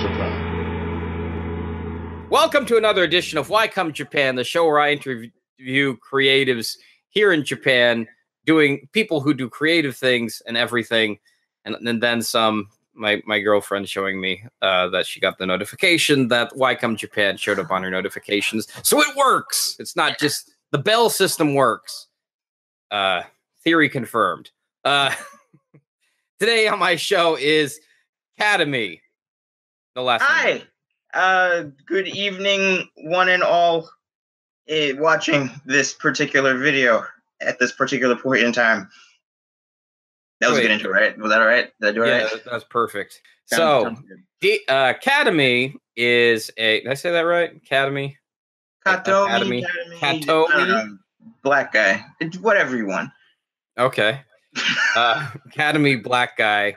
Japan. Welcome to another edition of Why Come Japan, the show where I interview creatives here in Japan, doing people who do creative things and everything, and then some. My girlfriend showing me that she got the notification that Why Come Japan showed up on her notifications. So it works. It's not just the bell system works. Theory confirmed. Today on my show is Katohmy. The last Hi. Good evening, one and all, watching this particular video at this particular point in time. That was a good intro, right? Was that all right? Did I do it right? Yeah, that's perfect. Katohmy is a... Did I say that right? Katohmy? Katohmy. Black guy. Whatever you want. Okay. Katohmy black guy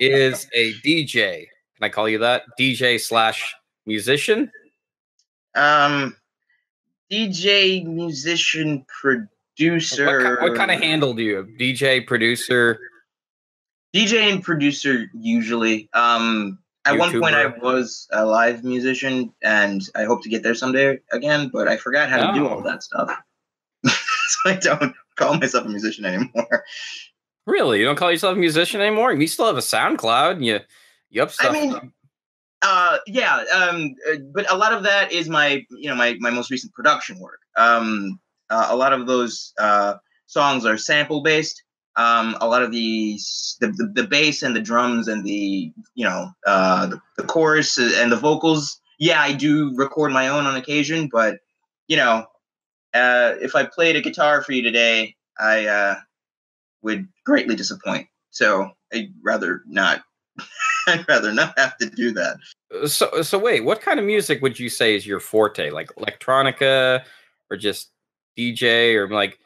is a DJ. Can I call you that? DJ/musician? DJ, musician, producer. What kind of handle do you have? DJ, producer? DJ and producer usually. At one point I was a live musician, and I hope to get there someday again, but I forgot how to do all that stuff. So I don't call myself a musician anymore. Really? You don't call yourself a musician anymore? You still have a SoundCloud and you up stuff. I mean, yeah, but a lot of that is my most recent production work. A lot of those songs are sample based. A lot of the bass and the drums and the chorus and the vocals. Yeah, I do record my own on occasion, but if I played a guitar for you today, I would greatly disappoint. So I'd rather not. I'd rather not have to do that. So wait, what kind of music would you say is your forte? Like electronica, or just DJ, or like?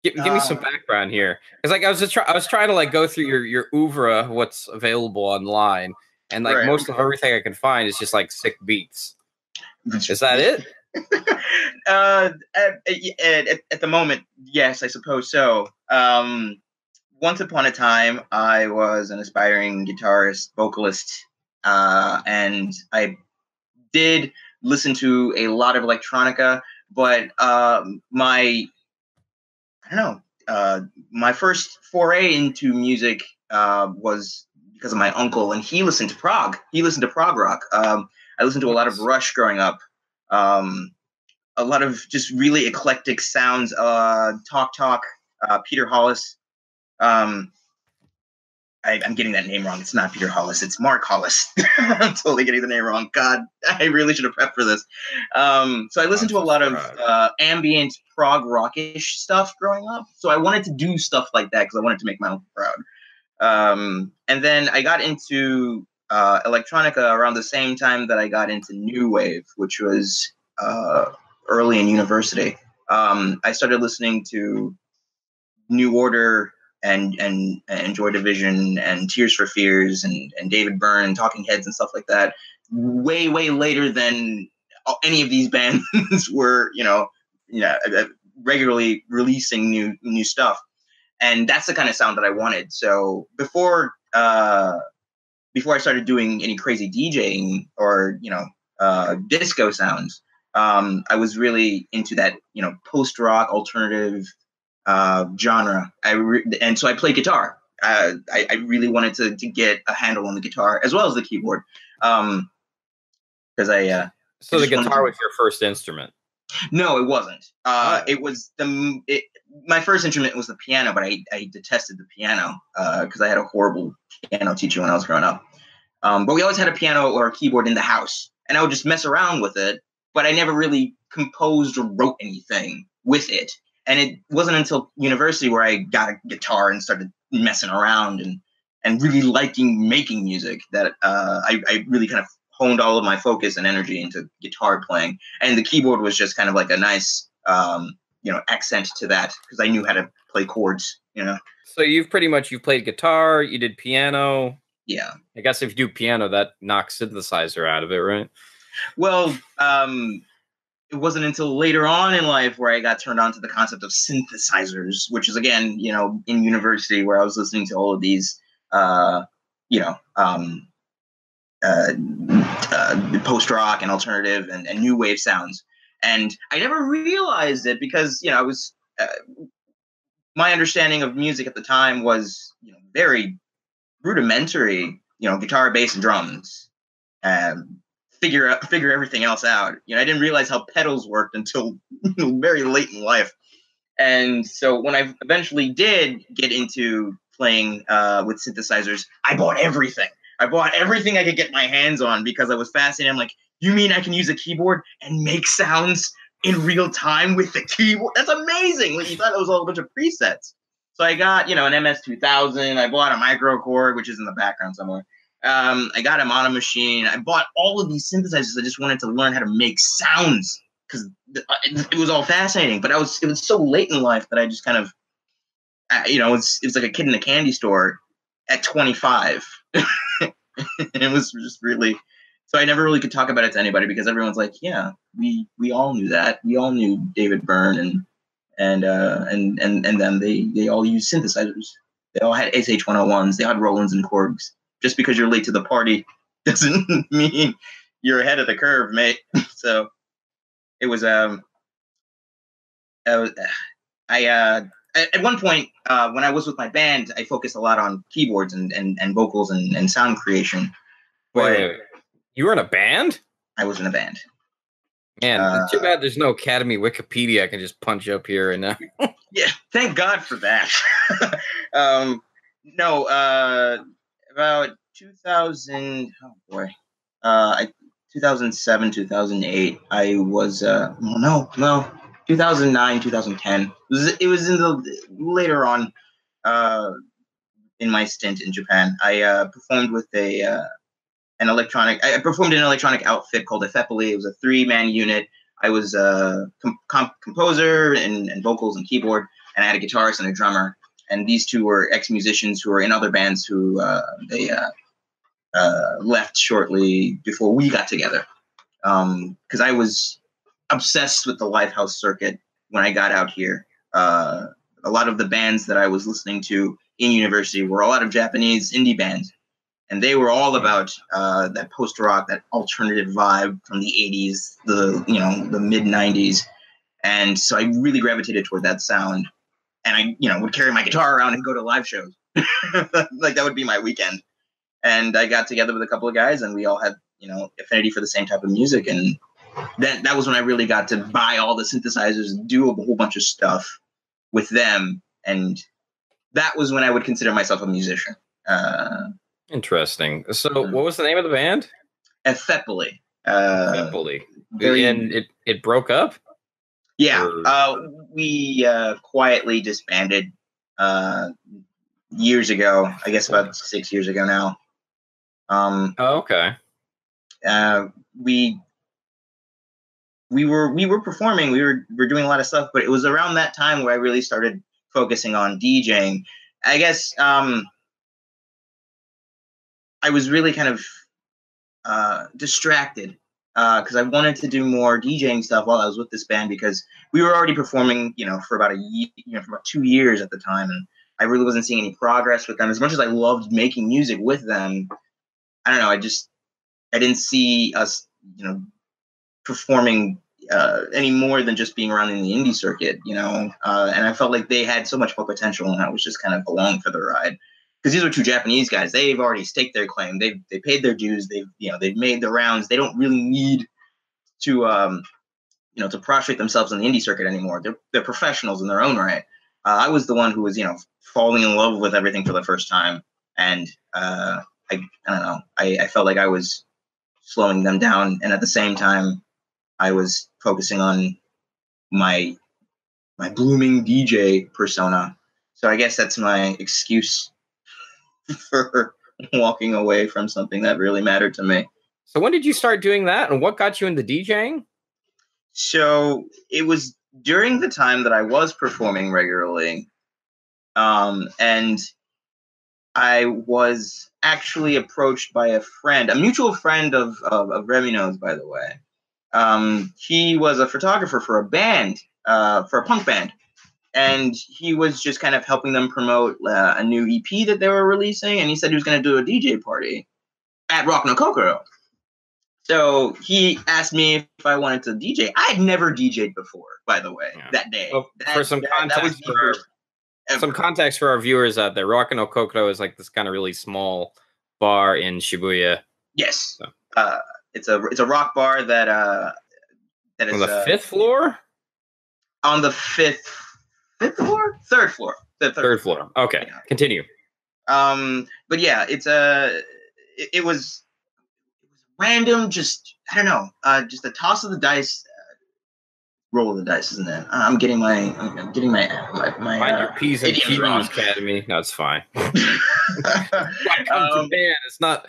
Give me some background here, because like I was trying to like go through your oeuvre, what's available online, and like most of everything I can find is just like sick beats. Is that it? At the moment, yes, I suppose so. Once upon a time, I was an aspiring guitarist, vocalist, and I did listen to a lot of electronica, but my first foray into music was because of my uncle, and he listened to prog. He listened to prog rock. I listened to a lot of Rush growing up. A lot of just really eclectic sounds. Talk, Peter Hollis. I'm getting that name wrong. It's not Peter Hollis. It's Mark Hollis. I'm totally getting the name wrong. God, I really should have prepped for this. So I listened to a lot of ambient prog rockish stuff growing up. So I wanted to do stuff like that because I wanted to make my uncle proud. And then I got into electronica around the same time that I got into new wave, which was early in university. I started listening to New Order and Joy Division and Tears for Fears and David Byrne and Talking Heads and stuff like that way later than any of these bands were regularly releasing new stuff. And that's the kind of sound that I wanted. So before I started doing any crazy DJing or disco sounds, I was really into that post rock alternative genre. And so I played guitar. I really wanted to get a handle on the guitar as well as the keyboard. Because the guitar was your first instrument? No, it wasn't. It was my first instrument was the piano, but I detested the piano because I had a horrible piano teacher when I was growing up. But we always had a piano or a keyboard in the house, and I would just mess around with it. But I never really composed or wrote anything with it. And it wasn't until university where I got a guitar and started messing around and really liking making music that I really kind of honed all of my focus and energy into guitar playing. And the keyboard was just kind of like a nice, accent to that because I knew how to play chords, So you've played guitar, you did piano. Yeah. I guess if you do piano, that knocks synthesizer out of it, right? Well, it wasn't until later on in life where I got turned on to the concept of synthesizers, which is, again, in university where I was listening to all of these, post rock and alternative and new wave sounds. And I never realized it because I was my understanding of music at the time was very rudimentary. Guitar, bass, and drums. Figure everything else out. I didn't realize how pedals worked until very late in life. And so when I eventually did get into playing with synthesizers, I bought everything. I bought everything I could get my hands on because I was fascinated. I'm like, you mean I can use a keyboard and make sounds in real time with the keyboard? That's amazing. Like, you thought it was all a bunch of presets. So I got, an MS-2000. I bought a microKORG, which is in the background somewhere. I got a mono machine. I bought all of these synthesizers. I just wanted to learn how to make sounds because it was all fascinating. But it was so late in life that I just kind of, it was like a kid in a candy store at 25. It was just really, so I never really could talk about it to anybody because everyone's like, yeah, we all knew that. We all knew David Byrne and then they all used synthesizers. They all had SH-101s. They had Rolands and Korgs. Just because you're late to the party doesn't mean you're ahead of the curve, mate. So it was at one point when I was with my band, I focused a lot on keyboards and vocals and sound creation. Wait. You were in a band? I was in a band. Man, it's too bad there's no Academy Wikipedia I can just punch up here and yeah, thank God for that. No, about 2000. Oh boy, 2007, 2008. I was 2009, 2010. It was in the later on in my stint in Japan. I performed with an electronic. I performed in an electronic outfit called Efepoli. It was a 3-man unit. I was a composer and vocals and keyboard, and I had a guitarist and a drummer. And these two were ex-musicians who were in other bands who they left shortly before we got together. Because I was obsessed with the Lifehouse circuit when I got out here. A lot of the bands that I was listening to in university were a lot of Japanese indie bands. And they were all about that post-rock, that alternative vibe from the 80s, the mid-90s. And so I really gravitated toward that sound. And I, would carry my guitar around and go to live shows. Like, that would be my weekend. And I got together with a couple of guys, and we all had, affinity for the same type of music. And that was when I really got to buy all the synthesizers and do a whole bunch of stuff with them. And that was when I would consider myself a musician. Interesting. So what was the name of the band? Efepoli. Efepoli. And it broke up? Yeah. We quietly disbanded years ago. I guess about 6 years ago now. Okay. We were performing. We were doing a lot of stuff, but it was around that time where I really started focusing on DJing. I guess I was really kind of distracted because I wanted to do more DJing stuff while I was with this band because we were already performing, for about a year, for about 2 years at the time, and I really wasn't seeing any progress with them. As much as I loved making music with them, I don't know. I didn't see us, performing any more than just being around in the indie circuit, and I felt like they had so much more potential, and I was just kind of along for the ride. Because these are two Japanese guys. They've already staked their claim. They paid their dues. They've made the rounds. They don't really need to to prostrate themselves on the indie circuit anymore. They're professionals in their own right. I was the one who was falling in love with everything for the first time, and I don't know. I felt like I was slowing them down, and at the same time, I was focusing on my blooming DJ persona. So I guess that's my excuse for walking away from something that really mattered to me. So when did you start doing that, and what got you into DJing? So it was during the time that I was performing regularly, and I was actually approached by a friend, a mutual friend of Remino's, by the way. He was a photographer for a band, for a punk band, and he was just kind of helping them promote a new EP that they were releasing, and he said he was going to do a DJ party at Rock No Kokoro. So he asked me if I wanted to DJ. I had never DJ'd before, by the way, that day. Well, for some context for our viewers out there, Rock No Kokoro is like this kind of really small bar in Shibuya. Yes, so. It's a rock bar that is on the 5th floor. On the fifth floor, third floor. Third floor. Okay, yeah. Continue. But yeah, it was random. Just I don't know. Just a toss of the dice, roll of the dice, isn't it? I'm getting my Find your P's and Q's, Academy. No, it's fine. Japan. It's not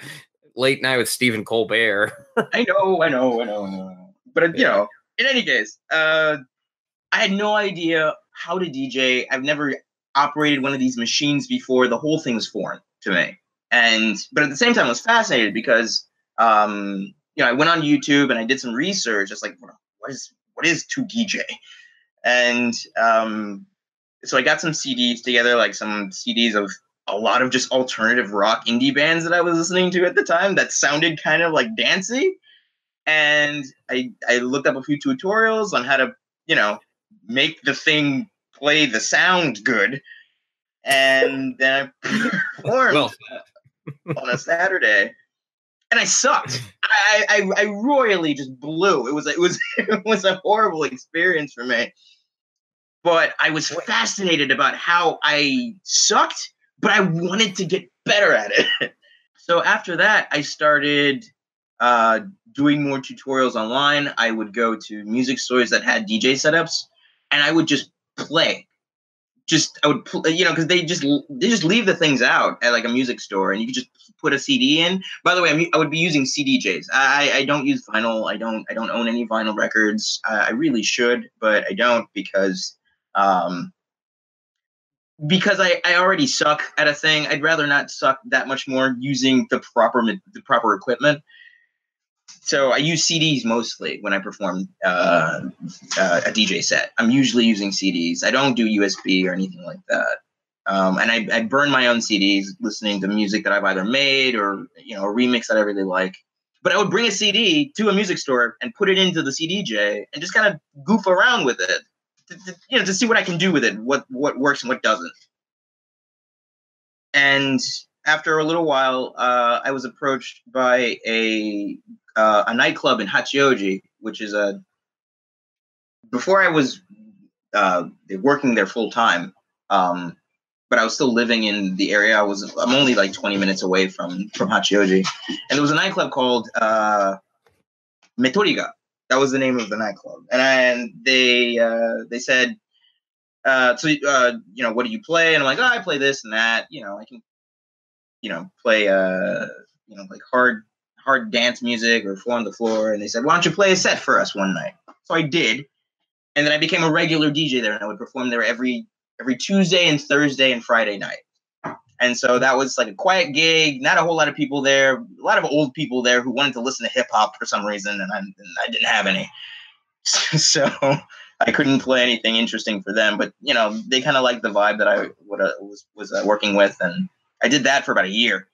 Late Night with Stephen Colbert. I know. But you know, in any case, I had no idea how to DJ. I've never operated one of these machines before. The whole thing was foreign to me. But at the same time, I was fascinated because, I went on YouTube and I did some research. It's like, what is to DJ? And so I got some CDs together, like some CDs of a lot of just alternative rock indie bands that I was listening to at the time that sounded kind of like dancey. And I looked up a few tutorials on how to, make the thing play the sound good. And then I performed on a Saturday, and I sucked. I royally just blew. It was a horrible experience for me. But I was fascinated about how I sucked, but I wanted to get better at it. So after that, I started doing more tutorials online. I would go to music stores that had DJ setups, and I would just play. I would, because they just leave the things out at like a music store, and you could just put a CD in. By the way, I would be using CDJs. I don't use vinyl. I don't own any vinyl records. I really should, but I don't because I already suck at a thing. I'd rather not suck that much more using the proper equipment. So I use CDs mostly when I perform a DJ set. I'm usually using CDs. I don't do USB or anything like that. And I burn my own CDs listening to music that I've either made or, a remix that I really like. But I would bring a CD to a music store and put it into the CDJ and just kind of goof around with it, to see what I can do with it, what works and what doesn't. And after a little while, I was approached by a nightclub in Hachioji, which is before I was working there full time, but I was still living in the area. I'm only like 20 minutes away from Hachioji, and there was a nightclub called Metoriga. That was the name of the nightclub, and they said, what do you play? And I'm like, I play this and that. I can, play like hard dance music or Four on the Floor. And they said, why don't you play a set for us one night? So I did. And then I became a regular DJ there, and I would perform there every Tuesday and Thursday and Friday night. And so that was like a quiet gig, not a whole lot of people there, a lot of old people there who wanted to listen to hip hop for some reason, and I didn't have any. So I couldn't play anything interesting for them, but they kind of liked the vibe that I was working with, and I did that for about a year.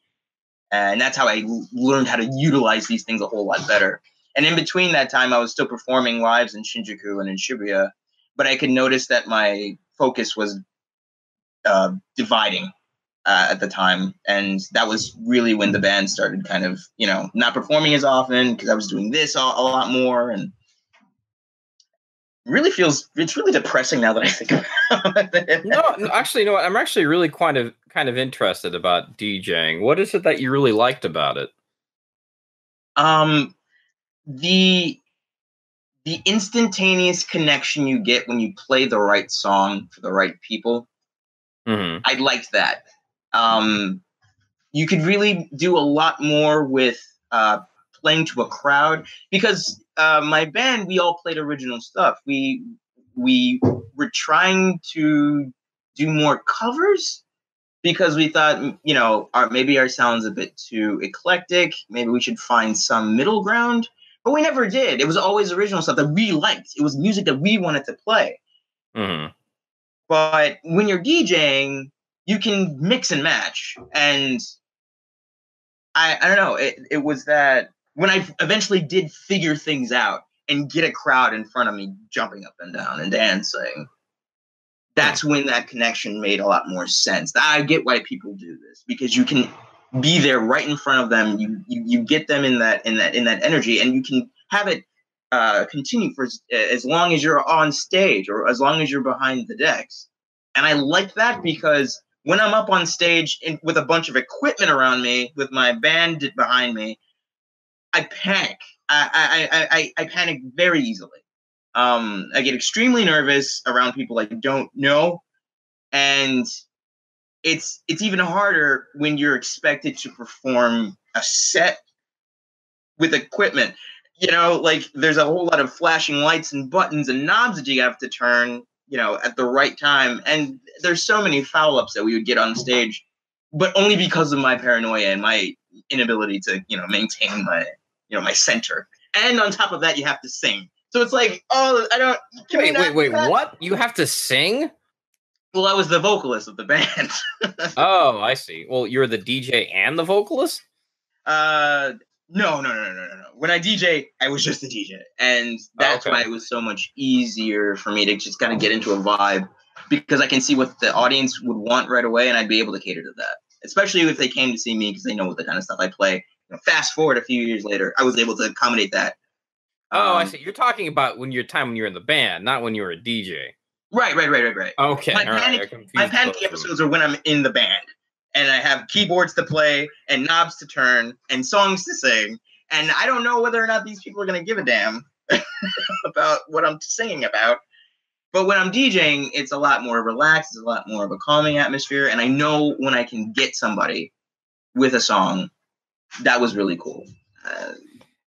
And that's how I learned how to utilize these things a whole lot better. And in between that time, I was still performing lives in Shinjuku and in Shibuya, but I could notice that my focus was dividing at the time. And that was really when the band started kind of, not performing as often because I was doing this a lot more. And it's really depressing now that I think about it. No, actually, what? I'm actually really kind of interested about DJing. What is it that you really liked about it? The instantaneous connection you get when you play the right song for the right people. Mm-hmm. I liked that. You could really do a lot more with playing to a crowd because my band, we all played original stuff. We were trying to do more covers because we thought, maybe our sound's a bit too eclectic. Maybe we should find some middle ground. But we never did. It was always original stuff that we liked. It was music that we wanted to play. Mm-hmm. But when you're DJing, you can mix and match. And I don't know. It was that when I eventually did figure things out and get a crowd in front of me jumping up and down and dancing, that's when that connection made a lot more sense. I get why people do this, because you can be there right in front of them. You get them in that energy, and you can have it continue for as long as you're on stage or as long as you're behind the decks. And I like that, because when I'm up on stage with a bunch of equipment around me, with my band behind me, I panic. I panic very easily. I get extremely nervous around people I don't know, and it's even harder when you're expected to perform a set with equipment. You know, like there's a whole lot of flashing lights and buttons and knobs that you have to turn, you know, at the right time. And there's so many foul ups that we would get on stage, but only because of my paranoia and my inability to, you know, maintain my, you know, my center. And on top of that, you have to sing. So it's like, oh, I don't. Wait, what? You have to sing? Well, I was the vocalist of the band. Oh, I see. Well, you're the DJ and the vocalist? No. When I DJ, I was just the DJ. And that's why it was so much easier for me to just kind of get into a vibe, because I can see what the audience would want right away, and I'd be able to cater to that. Especially if they came to see me, because they know what the kind of stuff I play. You know, fast forward a few years later, I was able to accommodate that. Oh, I see. You're talking about when you're in the band, not when you were a DJ. Right. Okay. My panic episodes are when I'm in the band and I have keyboards to play and knobs to turn and songs to sing, and I don't know whether or not these people are going to give a damn about what I'm singing about. But when I'm DJing, it's a lot more relaxed. It's a lot more of a calming atmosphere, and I know when I can get somebody with a song. That was really cool.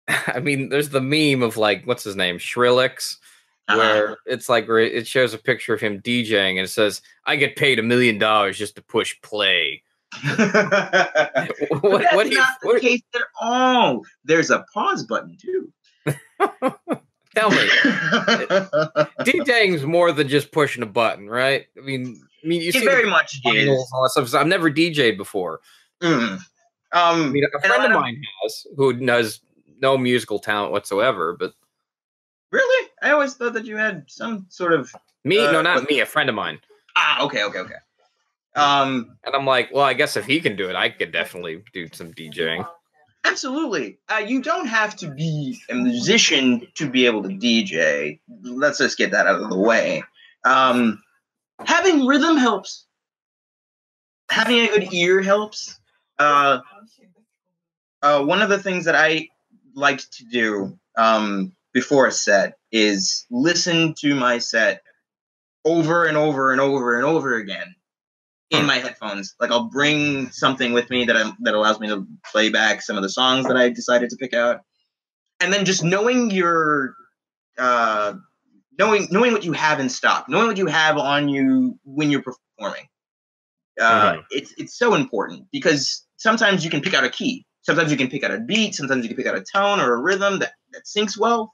I mean, there's the meme of, like, what's his name, Skrillex, where it's like it shows a picture of him DJing and it says, "I get paid $1 million just to push play." What is not the case at all? There's a pause button too. Tell me, DJing's more than just pushing a button, right? I mean, you see, very much is. All that stuff. I've never DJed before. I mean, a friend of mine has, who has no musical talent whatsoever, but. Really? I always thought that you had some sort of... Me? No, not me. A friend of mine. Okay. And I'm like, well, I guess if he can do it, I could definitely do some DJing. Absolutely. You don't have to be a musician to be able to DJ. Let's just get that out of the way. Having rhythm helps. Having a good ear helps. One of the things that I liked to do before a set is listen to my set over and over and over and over again in my headphones. Like, I'll bring something with me that allows me to play back some of the songs that I decided to pick out, and then just knowing your knowing what you have in stock, knowing what you have on you when you're performing. It's so important, because sometimes you can pick out a key, sometimes you can pick out a beat, sometimes you can pick out a tone or a rhythm that syncs well.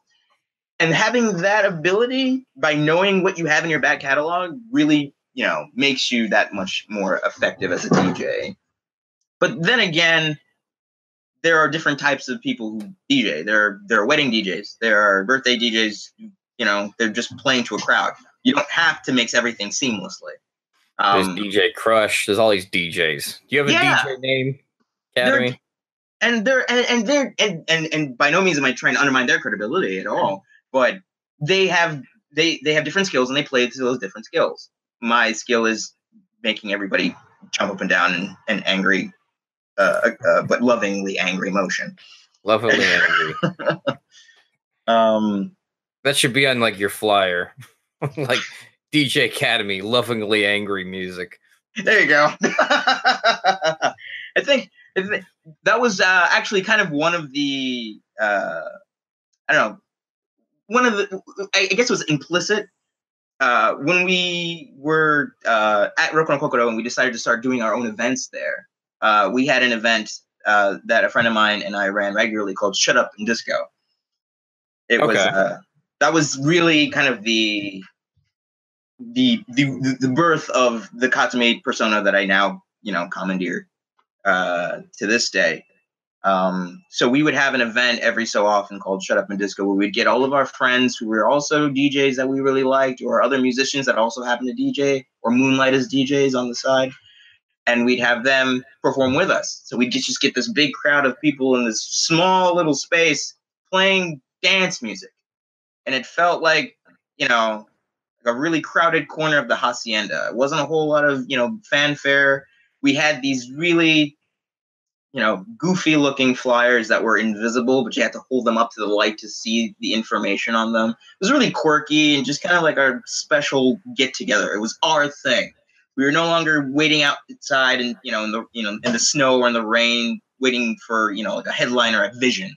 And having that ability by knowing what you have in your back catalog really, you know, makes you that much more effective as a DJ. But then again, there are different types of people who DJ. There are wedding DJs. There are birthday DJs. You know, they're just playing to a crowd. You don't have to mix everything seamlessly. There's DJ Crush. There's all these DJs. Do you have a DJ name, Katohmy? And by no means am I trying to undermine their credibility at all. But they have different skills, and they play to those different skills. My skill is making everybody jump up and down in angry, but lovingly angry motion. Lovingly angry. That should be on, like, your flyer, like DJ Katohmy, lovingly angry music. There you go. I think that was actually kind of one of the I don't know. One of the, I guess it was implicit when we were at Roku no Kokoro and we decided to start doing our own events there. We had an event that a friend of mine and I ran regularly called Shut Up and Disco. It was that was really kind of the the birth of the Katohmy persona that I now, commandeer to this day. So we would have an event every so often called Shut Up and Disco, where we'd get all of our friends who were also DJs that we really liked, or other musicians that also happened to DJ or moonlight as DJs on the side, and we'd have them perform with us. So we'd just get this big crowd of people in this small little space playing dance music, and it felt like, a really crowded corner of the hacienda. It wasn't a whole lot of, fanfare. We had these really, goofy looking flyers that were invisible, but you had to hold them up to the light to see the information on them. It was really quirky and just kind of like our special get together. It was our thing. We were no longer waiting outside and, in the snow or in the rain, waiting for, like a headline or a Vision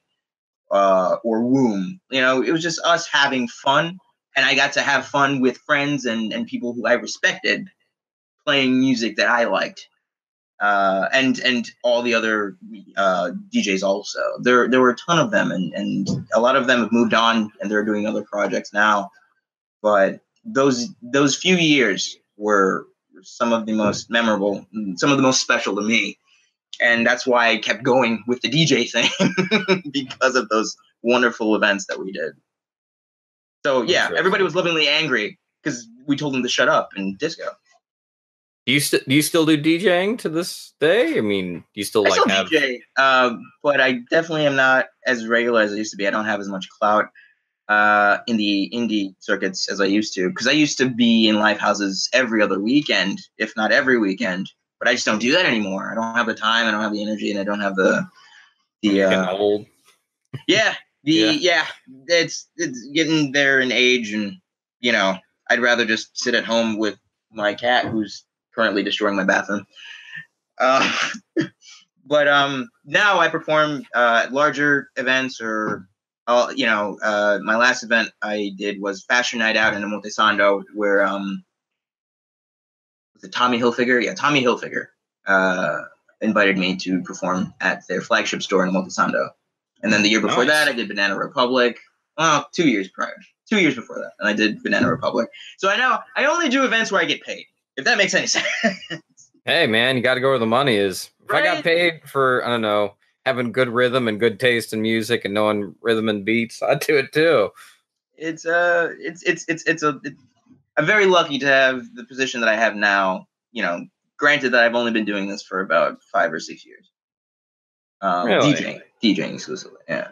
or Womb. It was just us having fun. And I got to have fun with friends and people who I respected playing music that I liked. And all the other DJs also. There were a ton of them, and a lot of them have moved on and they're doing other projects now. But those few years were some of the most memorable, some of the most special to me. And that's why I kept going with the DJ thing because of those wonderful events that we did. So yeah, everybody was lovingly angry because we told them to shut up and disco. Do you still do DJing to this day? I mean, do you still have DJ? But I definitely am not as regular as I used to be. I don't have as much clout in the indie circuits as I used to, because I used to be in live houses every other weekend, if not every weekend. But I just don't do that anymore. I don't have the time. I don't have the energy, and I don't have the getting old. Yeah. It's getting there in age, and I'd rather just sit at home with my cat, who's currently destroying my bathroom. But now I perform at larger events, or my last event I did was Fashion Night Out in Montesando, where was it Tommy Hilfiger? Yeah, Tommy Hilfiger invited me to perform at their flagship store in Montesando. And then the year before that, I did Banana Republic. Well, 2 years prior. 2 years before that, and I did Banana Republic. So I only do events where I get paid, if that makes any sense. Hey, man, you got to go where the money is. If I got paid for, I don't know, having good rhythm and good taste in music and knowing rhythm and beats, I'd do it too. I'm very lucky to have the position that I have now. Granted that I've only been doing this for about 5 or 6 years. Really? DJing exclusively, yeah.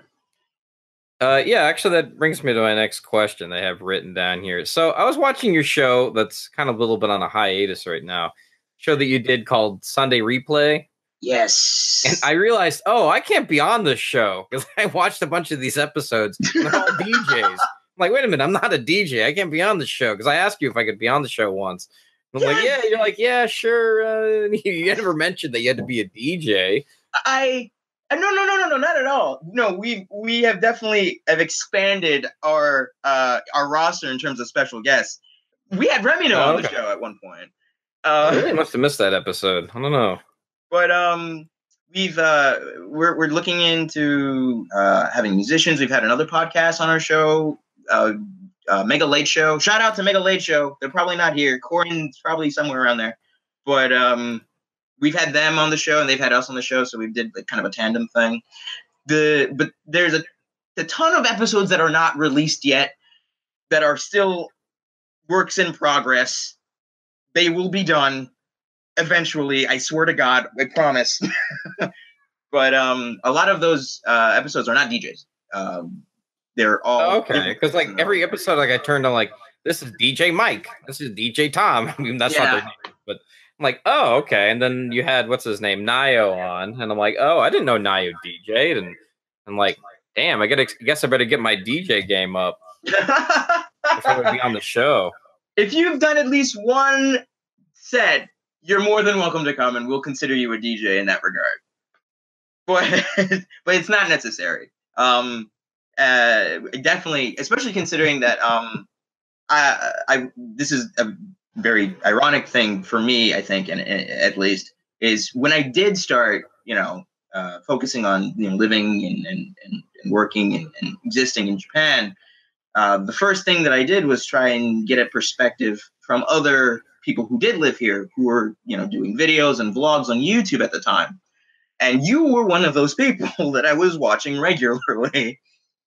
Actually, that brings me to my next question I have written down here. So I was watching your show that's kind of a little bit on a hiatus right now. Show that you did called Sunday Replay. Yes. And I realized, I can't be on this show because I watched a bunch of these episodes. And they're all DJs. I'm like, wait a minute, I'm not a DJ. I can't be on the show because I asked you if I could be on the show once. And I'm like, yeah. You're like, yeah, sure. You never mentioned that you had to be a DJ. No, not at all. No, we have definitely expanded our roster in terms of special guests. We had Remino on the show at one point. I really must have missed that episode. I don't know. But we're looking into having musicians. We've had another podcast on our show, Mega Late Show. Shout out to Mega Late Show. They're probably not here. Corin's probably somewhere around there. But we've had them on the show, and they've had us on the show, so we did kind of a tandem thing. But there's a ton of episodes that are not released yet that are still works in progress. They will be done eventually. I swear to God, I promise. But a lot of those episodes are not DJs. They're all okay. Because like every episode, like I turned on like, this is DJ Mike, this is DJ Tom. I mean, that's not their name, but I'm like, oh, okay. And then you had what's his name, Nio on, and I'm like, oh, I didn't know Nio DJ'd, and I'm like, damn, I guess I better get my DJ game up before I be on the show. If you've done at least one set, you're more than welcome to come, and we'll consider you a DJ in that regard. But it's not necessary. Definitely, especially considering that this is a very ironic thing for me, I think, and at least, is when I did start, focusing on living and working and existing in Japan. The first thing that I did was try and get a perspective from other people who did live here who were, doing videos and vlogs on YouTube at the time. And you were one of those people that I was watching regularly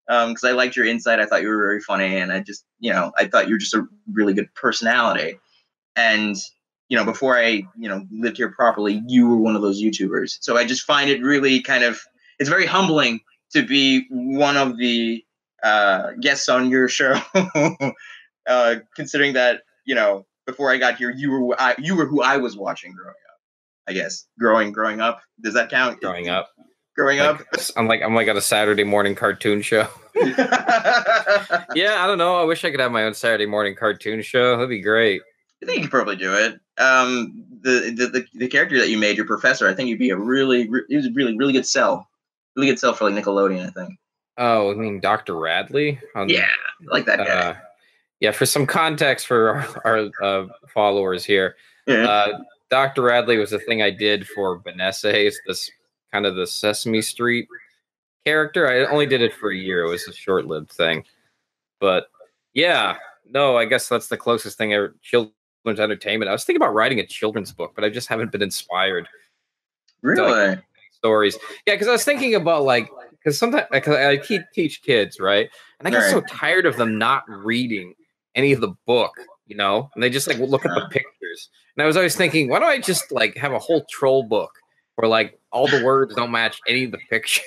because I liked your insight. I thought you were very funny, and I just, I thought you were just a really good personality. And before I, lived here properly, you were one of those YouTubers. So I just find it really it's very humbling to be one of the guests on your show, considering that, before I got here, you were who I was watching growing up. I guess growing up. Does that count? Growing up. I'm like on a Saturday morning cartoon show. Yeah, I don't know. I wish I could have my own Saturday morning cartoon show. That'd be great. I think you could probably do it. The character that you made, your professor, I think you'd be he was a really good sell. Really good sell for like Nickelodeon, I think. Oh, I mean Dr. Radley? Yeah, I like that guy. Yeah, for some context for our followers here, Yeah. Dr. Radley was a thing I did for Vanessa. It's this kind of the Sesame Street character. I only did it for a year. It was a short-lived thing. But yeah, no, I guess that's the closest thing ever. Children's entertainment. I was thinking about writing a children's book, but I just haven't been inspired. Really? Stories. Yeah, because I was thinking about because sometimes I teach kids, right? And I get so tired of them not reading any of the book, and they just look at the pictures. And I was always thinking, why don't I just have a whole troll book where all the words don't match any of the pictures?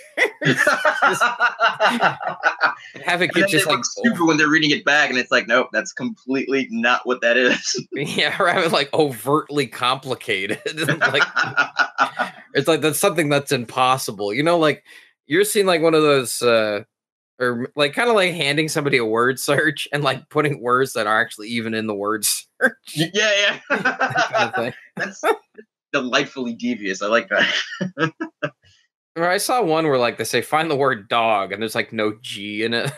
Have it get just stupid when they're reading it back, and it's nope, that's completely not what that is. Yeah, or have it overtly complicated. It's that's something that's impossible. You're seeing one of those or kind of handing somebody a word search and putting words that are actually even in the word search. Yeah. That kind of thing. That's delightfully devious. I like that. Or I saw one where they say find the word dog and there's no G in it.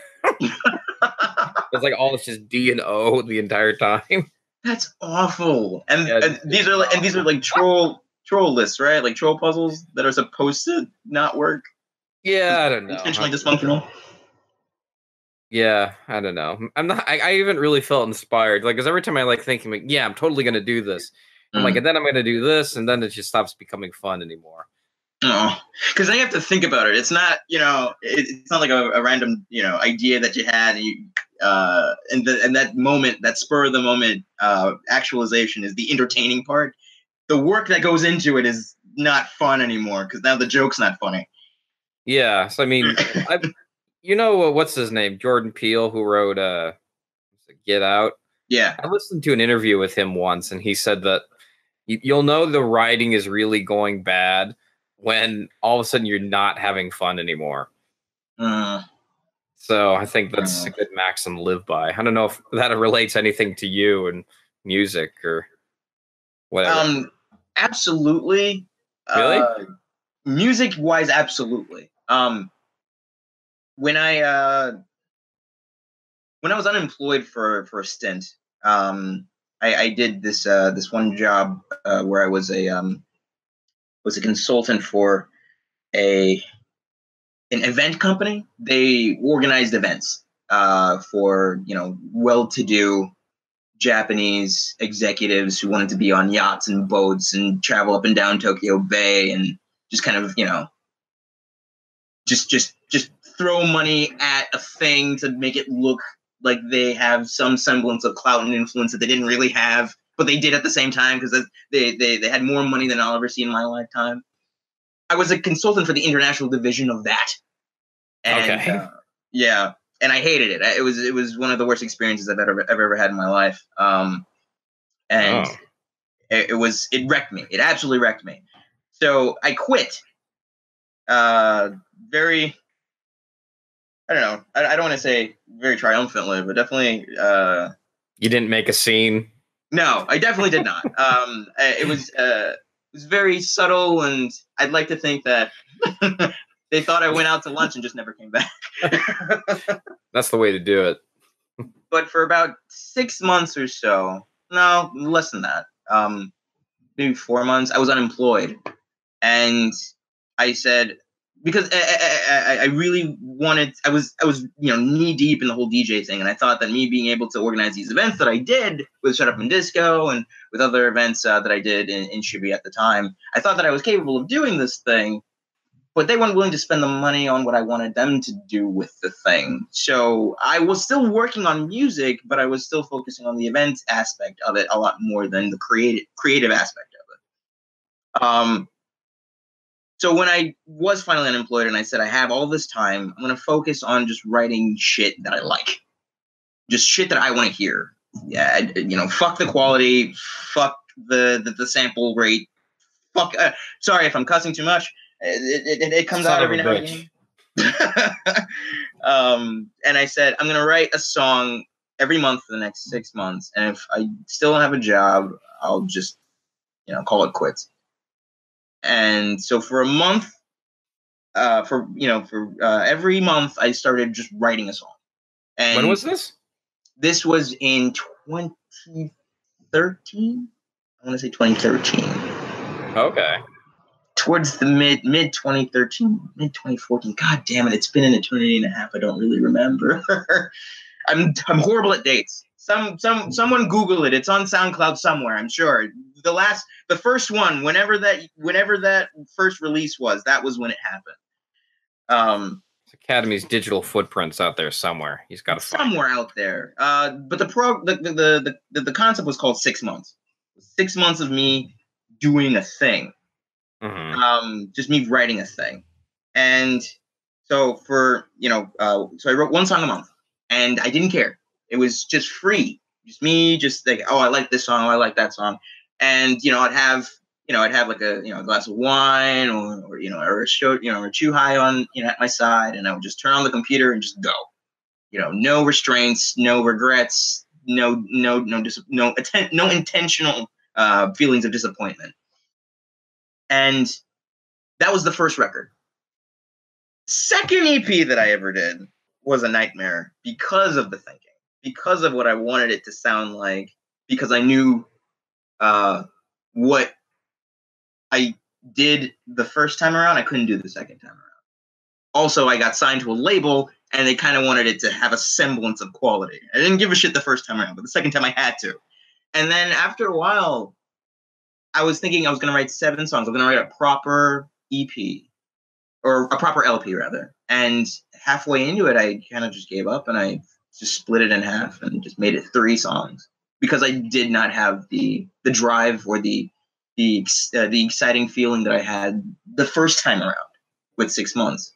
It's just D and O the entire time. That's awful. And these are troll lists, right? Troll puzzles that are supposed to not work. Yeah, I don't know. Intentionally dysfunctional. Yeah, I don't know. I haven't really felt inspired. Because every time I thinking, yeah, I'm totally gonna do this. I'm and then I'm gonna do this, and then it just stops becoming fun anymore. Oh, because then you have to think about it. It's not, it's not a random, idea that you had, and that moment, that spur of the moment, actualization is the entertaining part. The work that goes into it is not fun anymore because now the joke's not funny. Yeah, so I mean, what's his name? Jordan Peele, who wrote Get Out. Yeah, I listened to an interview with him once, and he said that you'll know the writing is really going bad when all of a sudden you're not having fun anymore. So I think that's a good maxim to live by. I don't know if that relates anything to you and music or whatever. Absolutely. Really? Music-wise, absolutely. When I was unemployed for a stint, I did this one job where I was a consultant for an event company. They organized events for well-to-do Japanese executives who wanted to be on yachts and boats and travel up and down Tokyo Bay and just kind of just throw money at a thing to make it look like they have some semblance of clout and influence that they didn't really have, but they did at the same time because they had more money than I'll ever see in my lifetime. I was a consultant for the international division of that. And, okay. Yeah, and I hated it. It was one of the worst experiences I've ever had in my life. It wrecked me. It absolutely wrecked me. So I quit. Very, I don't know. I don't want to say very triumphantly, but definitely. You didn't make a scene? No, I definitely did not. It was very subtle, and I'd like to think that they thought I went out to lunch and just never came back. That's the way to do it. But for about 6 months or so, no, less than that, maybe 4 months, I was unemployed. And I said, because I really wanted, I was knee deep in the whole DJ thing, and I thought that me being able to organize these events that I did with Shut Up and Disco and with other events that I did in Shibuya at the time, I thought that I was capable of doing this thing, but they weren't willing to spend the money on what I wanted them to do with the thing. So I was still working on music, but I was still focusing on the event aspect of it a lot more than the creative aspect of it. So when I was finally unemployed and I said, I have all this time, I'm going to focus on just writing shit that I like. Just shit that I want to hear. Yeah, fuck the quality, fuck the sample rate, fuck, sorry if I'm cussing too much. It comes out every now and again. And I said, I'm going to write a song every month for the next 6 months. And if I still don't have a job, I'll just, call it quits. And so for a month, every month, I started just writing a song. And when was this? This was in 2013. I want to say 2013. Okay. Towards the mid 2013, mid 2014. God damn it! It's been an eternity and a half. I don't really remember. I'm horrible at dates. Someone Google it. It's on SoundCloud somewhere. I'm sure. The first one, whenever that first release was, that was when it happened. Academy's digital footprints out there somewhere. He's got to somewhere out there. But the concept was called 6 months. 6 months of me doing a thing. Mm-hmm. Just me writing a thing. And so so I wrote one song a month, and I didn't care. It was just free, just me, just like, oh, I like this song, oh, I like that song, and I'd have like a glass of wine or a chew high on at my side, and I would just turn on the computer and just go. No restraints, no regrets, no intentional feelings of disappointment. And that was the first record. Second EP that I ever did was a nightmare because of the thinking, because of what I wanted it to sound like, because I knew what I did the first time around, I couldn't do the second time around. Also, I got signed to a label, and they kind of wanted it to have a semblance of quality. I didn't give a shit the first time around, but the second time I had to. And then after a while, I was thinking I was going to write 7 songs. I was going to write a proper EP, or a proper LP, rather. And halfway into it, I kind of just gave up, and I just split it in half and just made it 3 songs because I did not have the drive or the exciting feeling that I had the first time around with 6 months.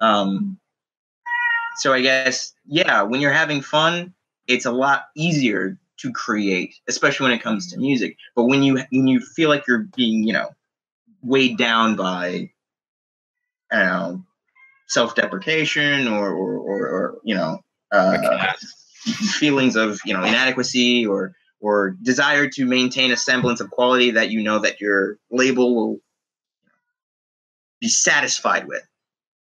So I guess, yeah, when you're having fun, it's a lot easier to create, especially when it comes to music. But when you feel like you're being, weighed down by, I don't know, self-deprecation or feelings of inadequacy or desire to maintain a semblance of quality that that your label will be satisfied with,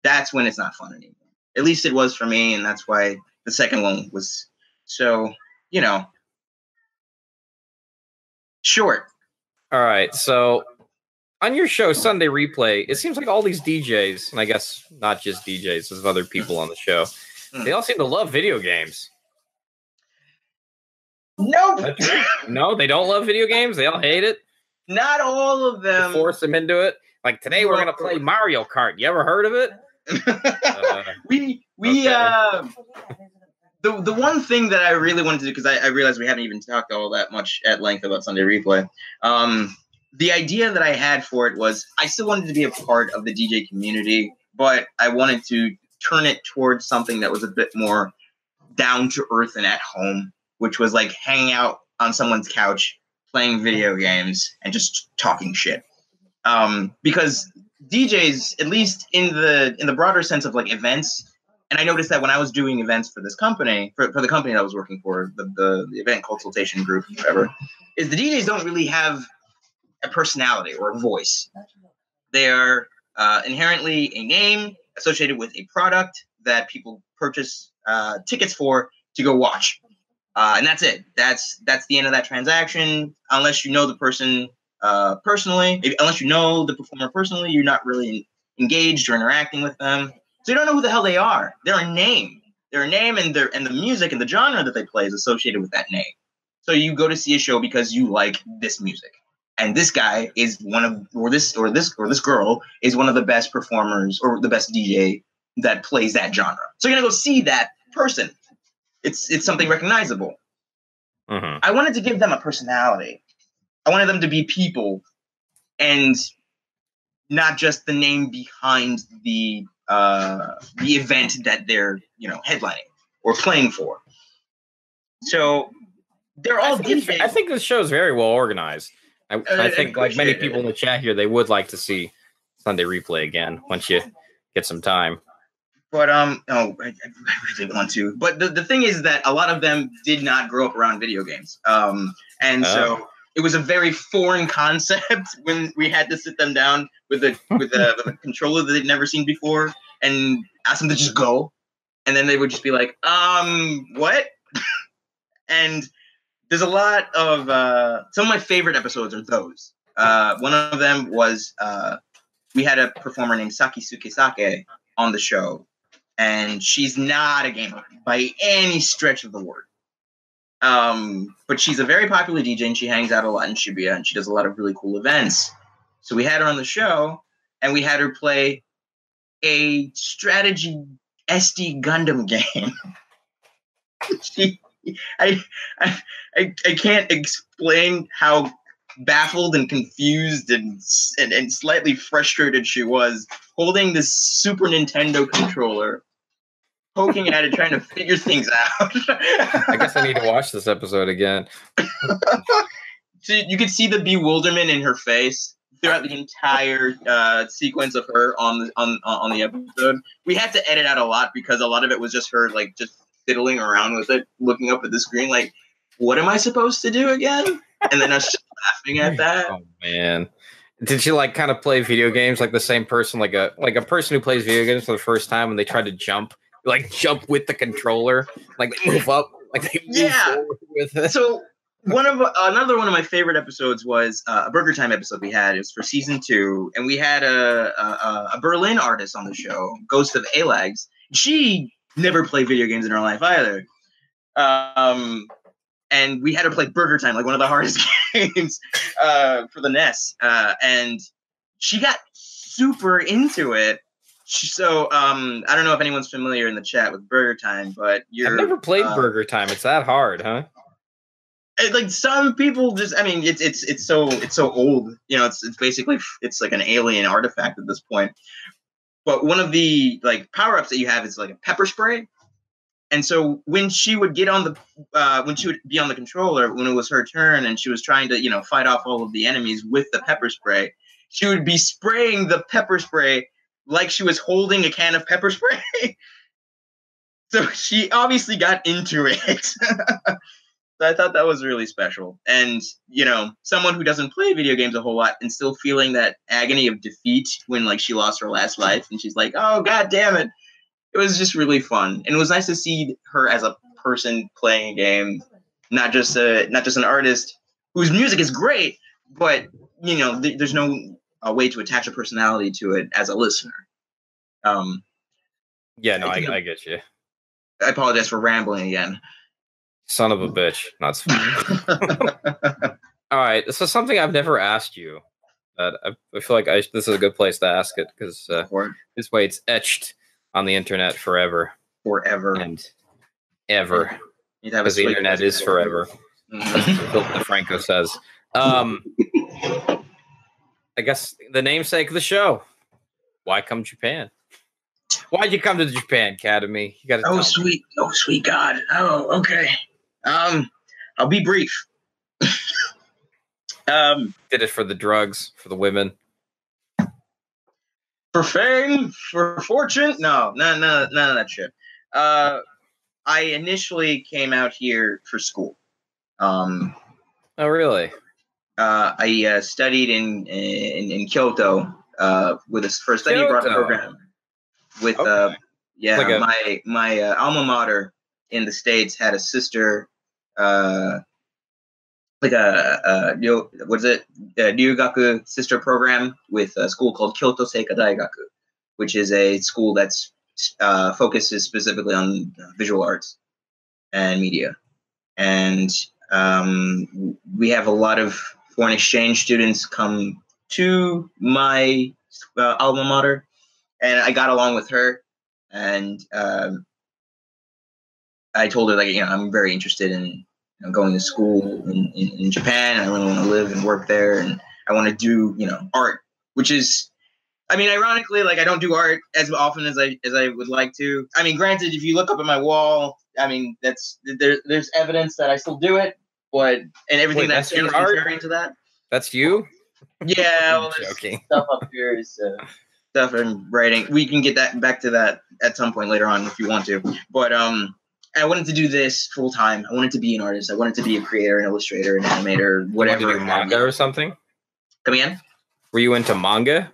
that's when it's not fun anymore. At least it was for me, and that's why the second one was so short. All right, so on your show, Sunday Replay, it seems like all these DJs, and I guess not just DJs, there's other people on the show, they all seem to love video games. Nope. No, they don't love video games? They all hate it? Not all of them. You force them into it? Like, today we're going to play Mario Kart. You ever heard of it? The one thing that I really wanted to do, because I realized we haven't even talked all that much at length about Sunday Replay. The idea that I had for it was I still wanted to be a part of the DJ community, but I wanted to turn it towards something that was a bit more down to earth and at home, which was like hanging out on someone's couch, playing video games, and just talking shit. Because DJs, at least in the broader sense of like events, and I noticed that when I was doing events for this company, for the company that I was working for, the event consultation group, whatever, is the DJs don't really have a personality or a voice. They are inherently a name associated with a product that people purchase tickets for to go watch. And that's it. That's the end of that transaction. Unless you know the person personally, unless you know the performer personally, you're not really engaged or interacting with them. So you don't know who the hell they are. They're a name. They're a name, and the music and the genre that they play is associated with that name. So you go to see a show because you like this music, and this guy is one of, or this girl is one of the best performers or the best DJ that plays that genre. So you're gonna go see that person. It's something recognizable. Mm-hmm. I wanted to give them a personality. I wanted them to be people, and not just the name behind the event that they're headlining or playing for. So they're all DJs. I think this show is very well organized. I think, like many people in the chat here, they would like to see Sunday Replay again once you get some time. But I really want to. But the thing is that a lot of them did not grow up around video games, so it was a very foreign concept when we had to sit them down with a controller that they'd never seen before and ask them to just go, and then they would just be like, what? And there's a lot of some of my favorite episodes are those. One of them was we had a performer named Sakisuke Sake on the show, and she's not a gamer by any stretch of the word. But she's a very popular DJ, and she hangs out a lot in Shibuya, and she does a lot of really cool events. So we had her on the show, and we had her play a strategy SD Gundam game. I can't explain how baffled and confused and slightly frustrated she was holding this Super Nintendo controller, poking at it, trying to figure things out. I guess I need to watch this episode again. So you could see the bewilderment in her face throughout the entire sequence of her on the episode. We had to edit out a lot because a lot of it was just her just fiddling around with it, looking up at the screen like, what am I supposed to do again? And then us just laughing at that. Oh man. Did you kind of play video games like the same person, like a person who plays video games for the first time when they try to jump with the controller, they move up, they move forward with it? So another one of my favorite episodes was a Burger Time episode we had. It was for season 2, and we had a Berlin artist on the show, Ghost of Alags. She never played video games in her life either. And we had her play Burger Time, one of the hardest games for the NES. And she got super into it. So I don't know if anyone's familiar in the chat with Burger Time, but I've never played Burger Time. It's that hard, huh? Some people just, it's so old. It's basically like an alien artifact at this point. But one of the power-ups that you have is a pepper spray. And so when she would get on when she would be on the controller, when it was her turn and she was trying to, fight off all of the enemies with the pepper spray, she would be spraying the pepper spray like she was holding a can of pepper spray. So she obviously got into it. So I thought that was really special. And, someone who doesn't play video games a whole lot and still feeling that agony of defeat when she lost her last life and she's like, oh, God damn it. It was just really fun. And it was nice to see her as a person playing a game, not just an artist whose music is great, but, there's no way to attach a personality to it as a listener. I get you. I apologize for rambling again. Son of a bitch. That's fine. All right. So something I've never asked you that I feel like this is a good place to ask it because this way it's etched on the internet forever. Forever. And ever. Because the internet is forever. Mm-hmm. Philip DeFranco says. I guess the namesake of the show. Why come Japan? Why'd you come to Japan, Katohmy? You gotta Oh, sweet God. Oh, okay. I'll be brief. Did it for the drugs, for the women. For fame, for fortune? No, none of that shit. I initially came out here for school. Oh, really? I studied in Kyoto with a first study abroad program. With my alma mater in the States had a sister, Ryugaku sister program with a school called Kyoto Seika Daigaku. which is a school that's focuses specifically on visual arts and media. And we have a lot of foreign exchange students come to my alma mater, and I got along with her, and I told her, like, I'm very interested in going to school in Japan. I really want to live and work there, and I want to do art, which is, I mean, ironically, like, I don't do art as often as I would like to. I mean, granted, if you look up at my wall, I mean, there's evidence that I still do it, but everything that's your art contrary to that. That's you? Yeah, well, there's joking. Stuff up here is stuff I'm writing. We can get back to that at some point later on if you want to. But I wanted to do this full time. I wanted to be an artist. I wanted to be a creator, an illustrator, an animator, whatever. You wanted to do manga or something? Come again? Were you into manga?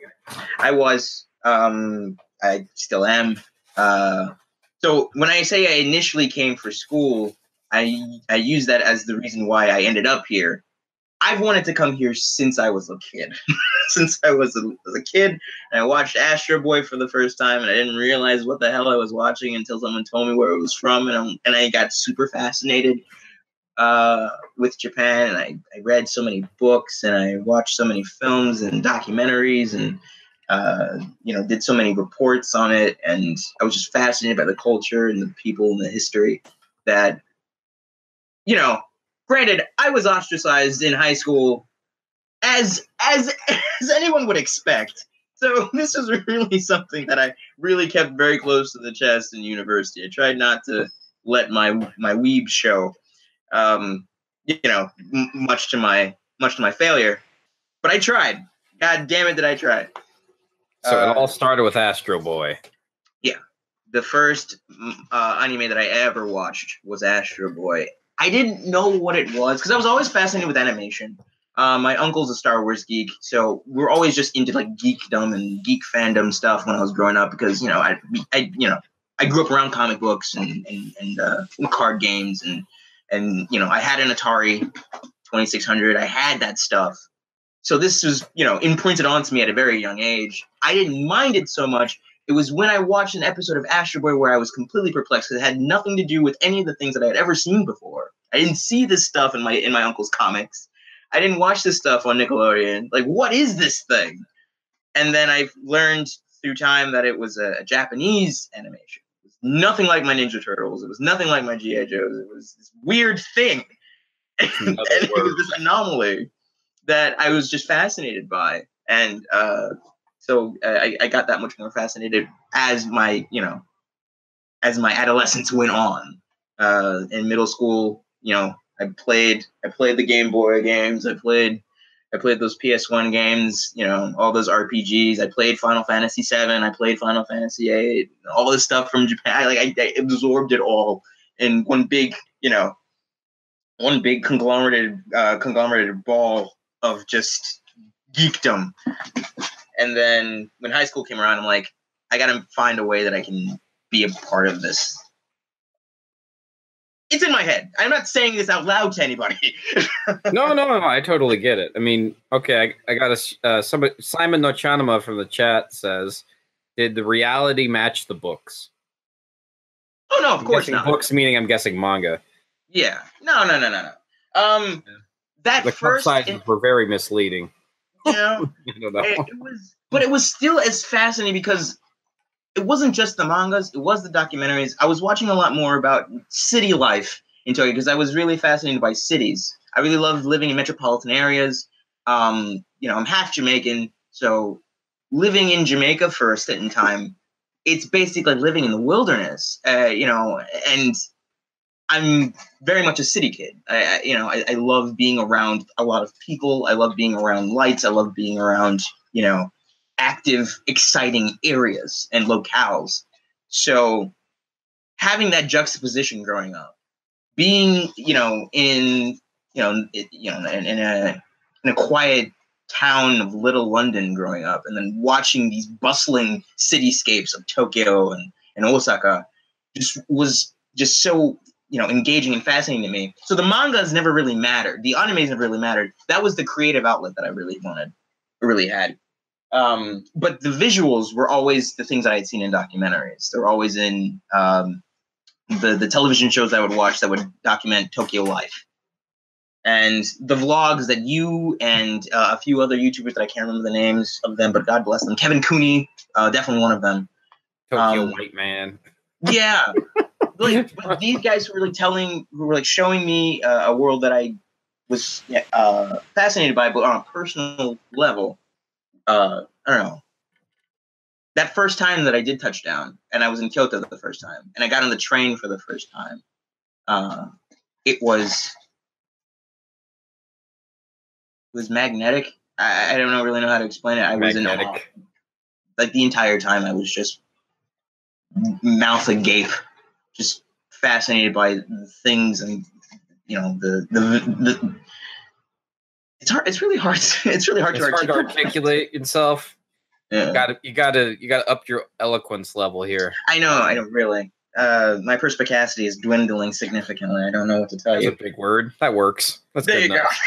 I was. I still am. So when I say I initially came for school, I use that as the reason why I ended up here. I've wanted to come here since I was a kid. Since I was a kid, and I watched Astro Boy for the first time, and I didn't realize what the hell I was watching until someone told me where it was from, and I got super fascinated with Japan, and I read so many books, and I watched so many films and documentaries, and did so many reports on it, and I was just fascinated by the culture and the people and the history that, granted, I was ostracized in high school as anyone would expect. So this was really something that I really kept very close to the chest in university. I tried not to let my weeb show, much to my failure, but I tried. God damn it, did I try. So it all started with Astro Boy. Yeah. The first anime that I ever watched was Astro Boy. I didn't know what it was because I was always fascinated with animation. My uncle's a Star Wars geek, so we're always just into like geekdom and geek fandom stuff when I was growing up because I grew up around comic books and card games and I had an Atari 2600. I had that stuff. So this was, imprinted onto me at a very young age. I didn't mind it so much. It was when I watched an episode of Astro Boy where I was completely perplexed because it had nothing to do with any of the things that I had ever seen before. I didn't see this stuff in my uncle's comics. I didn't watch this stuff on Nickelodeon. Like, what is this thing? And then I learned through time that it was a Japanese animation. It was nothing like my Ninja Turtles. It was nothing like my G.I. Joes. It was this weird thing. And it was this anomaly that I was just fascinated by. And so I got that much more fascinated as my adolescence went on. In middle school, I played the Game Boy games. I played those PS1 games, all those RPGs. I played Final Fantasy VII. I played Final Fantasy VIII. All this stuff from Japan. I absorbed it all in one big conglomerated ball of just geekdom. And then when high school came around, I'm like, I gotta find a way that I can be a part of this. It's in my head. I'm not saying this out loud to anybody. No, I totally get it. I mean, okay, I got somebody, Simon Nochanama from the chat says, did the reality match the books? Oh, no, of course not. Books meaning, I'm guessing, manga. Yeah. No. That the first sizes were very misleading. It was still as fascinating because it wasn't just the mangas, it was the documentaries. I was watching a lot more about city life in Tokyo because I was really fascinated by cities. I really loved living in metropolitan areas. I'm half Jamaican, so living in Jamaica for a certain time, it's basically living in the wilderness, and I'm very much a city kid. I love being around a lot of people. I love being around lights. I love being around, active, exciting areas and locales. So having that juxtaposition growing up, being, in a quiet town of Little London growing up, and then watching these bustling cityscapes of Tokyo and Osaka was so engaging and fascinating to me. So the mangas never really mattered. The animes never really mattered. That was the creative outlet that I really had. But the visuals were always the things that I had seen in documentaries. They were always in the television shows I would watch that would document Tokyo life. And the vlogs that you and a few other YouTubers that I can't remember the names of them, but God bless them. Kevin Cooney, definitely one of them. Tokyo White Man. Yeah. Like, but these guys who were like showing me a world that I was fascinated by, but on a personal level. I don't know. That first time that I did touchdown, and I was in Kyoto the first time, and I got on the train for the first time, it was magnetic. I don't really know how to explain it. I was in awe. Like the entire time, I was just mouth agape, just fascinated by the things, and the it's hard. It's really hard. It's really hard to articulate yourself. Yeah. You gotta up your eloquence level here. I know. Really. My perspicacity is dwindling significantly. I don't know what to tell you. That's a big word. That works. That's there good you enough.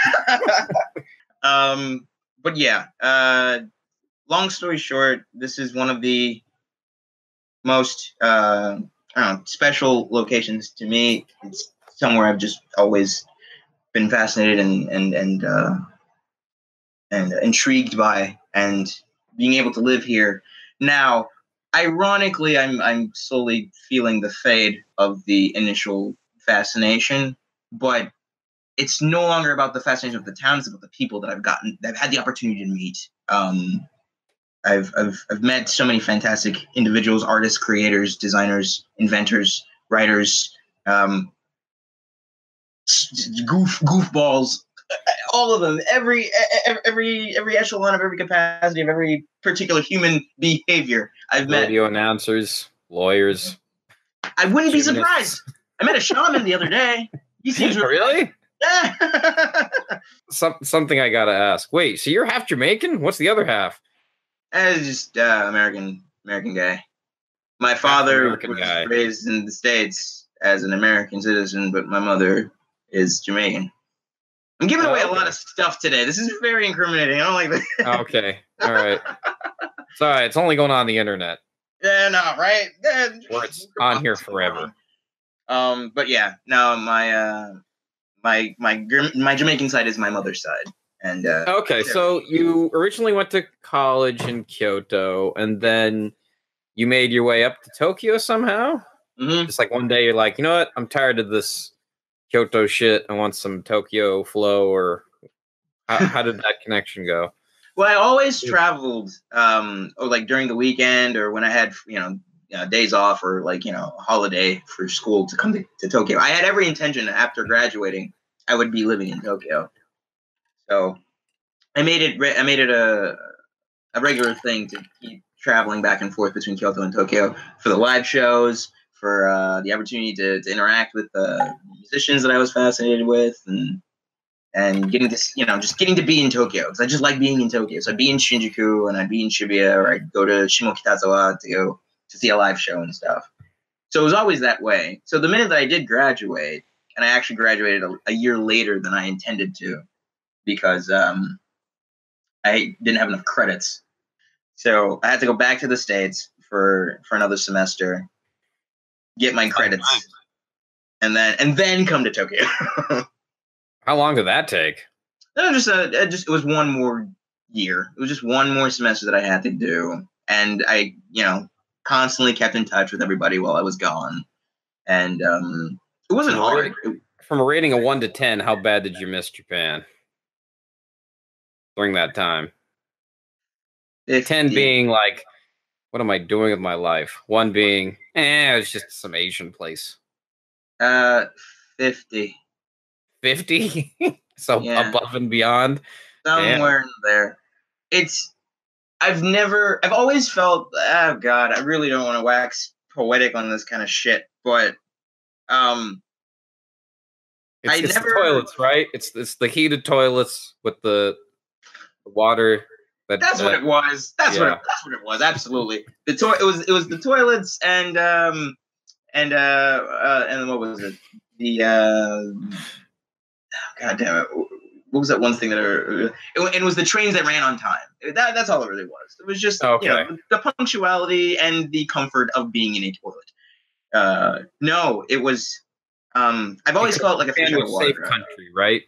go. But yeah. Long story short, this is one of the most special locations to me. It's somewhere I've just always been fascinated and intrigued by, and being able to live here now. Ironically, I'm slowly feeling the fade of the initial fascination, but it's no longer about the fascination of the town. It's about the people that I've had the opportunity to meet. I've met so many fantastic individuals, artists, creators, designers, inventors, writers, goofballs, all of them, every echelon of every capacity of every particular human behavior I've met. Radio announcers, lawyers. I wouldn't be surprised. I met a shaman the other day. He seems really. Yeah. Something I gotta ask. Wait, so you're half Jamaican? What's the other half? Just American guy. My father was raised in the States as an American citizen, but my mother is Jamaican. I'm giving away a lot of stuff today. This is very incriminating. I don't like this. Okay. All right. It's all right. It's only going on the internet. Yeah, no, right? Or it's on here forever. But yeah, no, my Jamaican side is my mother's side. And okay, so you originally went to college in Kyoto, and then you made your way up to Tokyo somehow? Mm-hmm. Just like one day you're like, you know what? I'm tired of this Kyoto shit. I want some Tokyo flow. Or how did that connection go? Well, I always traveled, or like during the weekend, or when I had days off, or like a holiday for school, to come to Tokyo. I had every intention after graduating I would be living in Tokyo. So I made it a regular thing to keep traveling back and forth between Kyoto and Tokyo for the live shows, for the opportunity to interact with musicians that I was fascinated with, and getting to just getting to be in Tokyo, because I just like being in Tokyo. So I'd be in Shinjuku, and I'd be in Shibuya, or I'd go to Shimokitazawa to go to see a live show and stuff. So it was always that way. So the minute that I did graduate, and I actually graduated a year later than I intended to, because I didn't have enough credits. So I had to go back to the States for another semester, get my credits, and then come to Tokyo. How long did that take? It was one more year. It was just one more semester that I had to do, and I constantly kept in touch with everybody while I was gone, and it wasn't hard. From a rating of 1 to 10, how bad did you miss Japan during that time? 10 being like, what am I doing with my life? 1 being, it's just some Asian place. 50. 50? So yeah. Above and beyond? Somewhere in there. I've always felt, oh God, I really don't want to wax poetic on this kind of shit, but it's the toilets, right? It's the heated toilets with the water. That's what it was. That's what it was. Absolutely. It was the toilets and what was it? The God damn it. what was that one thing that it was the trains that ran on time. That's all it really was. It was just the punctuality and the comfort of being in a toilet. No, it was. I've always felt like a fish out of water. Safe country, right?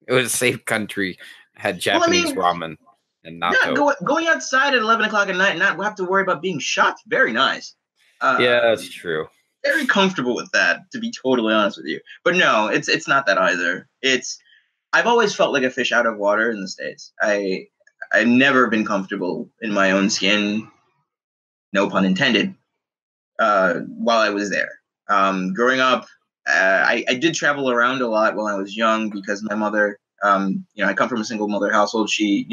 It was a safe country. Had Japanese ramen and natto. Yeah, going outside at 11 o'clock at night and not have to worry about being shot. Very nice. Yeah, that's true. Very comfortable with that, to be totally honest with you. But no, it's not that either. I've always felt like a fish out of water in the States. I've never been comfortable in my own skin, no pun intended, while I was there. Growing up, I did travel around a lot while I was young because my mother, I come from a single mother household. She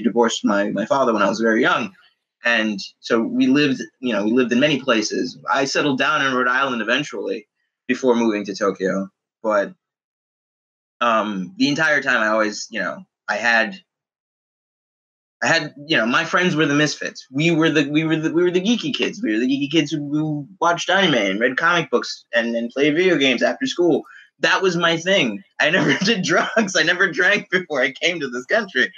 divorced my father when I was very young. And so we lived in many places. I settled down in Rhode Island eventually before moving to Tokyo. But the entire time I always, I had my friends were the misfits. We were the geeky kids. We were the geeky kids who watched anime and read comic books and played video games after school. That was my thing. I never did drugs. I never drank before I came to this country.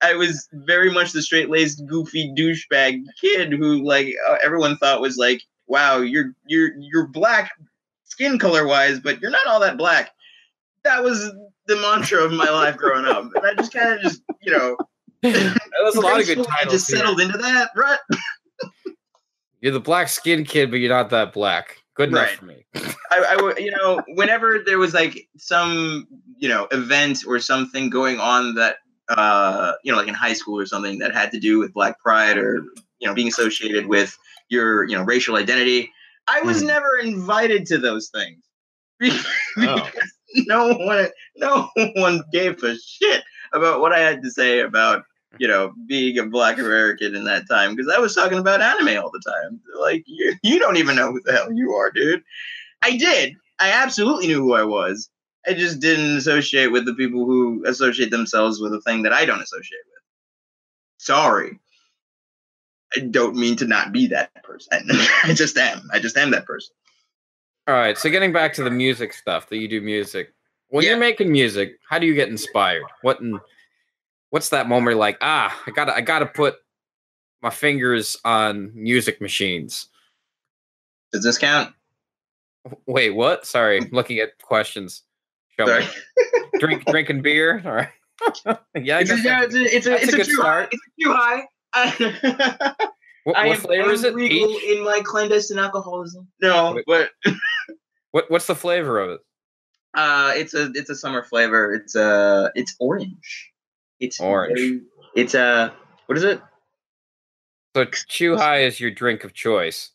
I was very much the straight-laced, goofy douchebag kid who everyone thought was like, wow, you're black skin color-wise, but you're not all that black. That was the mantra of my life growing up. And I just kind of that was a lot of good titles. I just settled into that, right? You're the black skin kid, but you're not that black. Good enough for me. I whenever there was some, event or something going on that, like in high school or something that had to do with Black Pride or, being associated with your, racial identity, I was never invited to those things. Because no one gave a shit about what I had to say about, being a Black American in that time, because I was talking about anime all the time. Like, you don't even know who the hell you are, dude. I did. I absolutely knew who I was. I just didn't associate with the people who associate themselves with a thing that I don't associate with. Sorry. I don't mean to not be that person. I just am. I just am that person. All right. So getting back to the music stuff, that you do music. When you're making music, how do you get inspired? What's that moment like, I gotta put my fingers on music machines? Does this count? Wait, what? Sorry, I'm looking at questions. Show me. Drinking beer? All right. Yeah, I guess it's a good start. It's too high. What flavor is it? Legal in my clandestine alcoholism. No, but what's the flavor of it? It's a summer flavor. It's orange. It's orange. What is it? So Chew High is your drink of choice.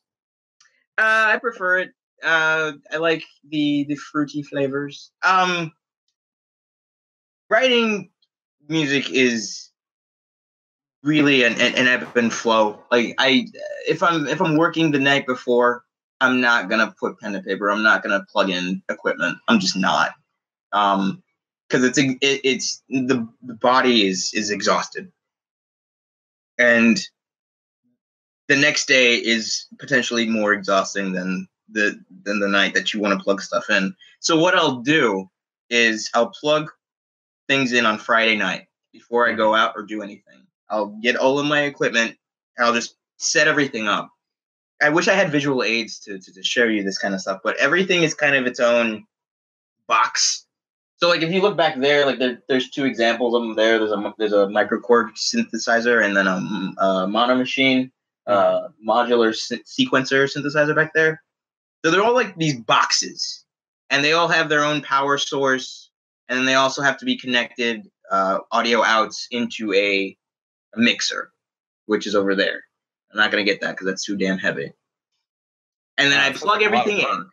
I prefer it. I like the fruity flavors. Writing music is really an ebb and flow. Like if I'm working the night before, I'm not gonna put pen to paper. I'm not gonna plug in equipment. I'm just not. Because it's the body is exhausted, and the next day is potentially more exhausting than the night that you want to plug stuff in. So what I'll do is I'll plug things in on Friday night before I go out or do anything. I'll get all of my equipment and I'll just set everything up. I wish I had visual aids to show you this kind of stuff, but everything is kind of its own box. So if you look back there, there's two examples of them there. There's a microKORG synthesizer and then a mono machine modular sequencer synthesizer back there. So they're all like these boxes, and they all have their own power source, and then they also have to be connected audio outs into a mixer, which is over there. I'm not going to get that because that's too damn heavy. And then I plug everything in.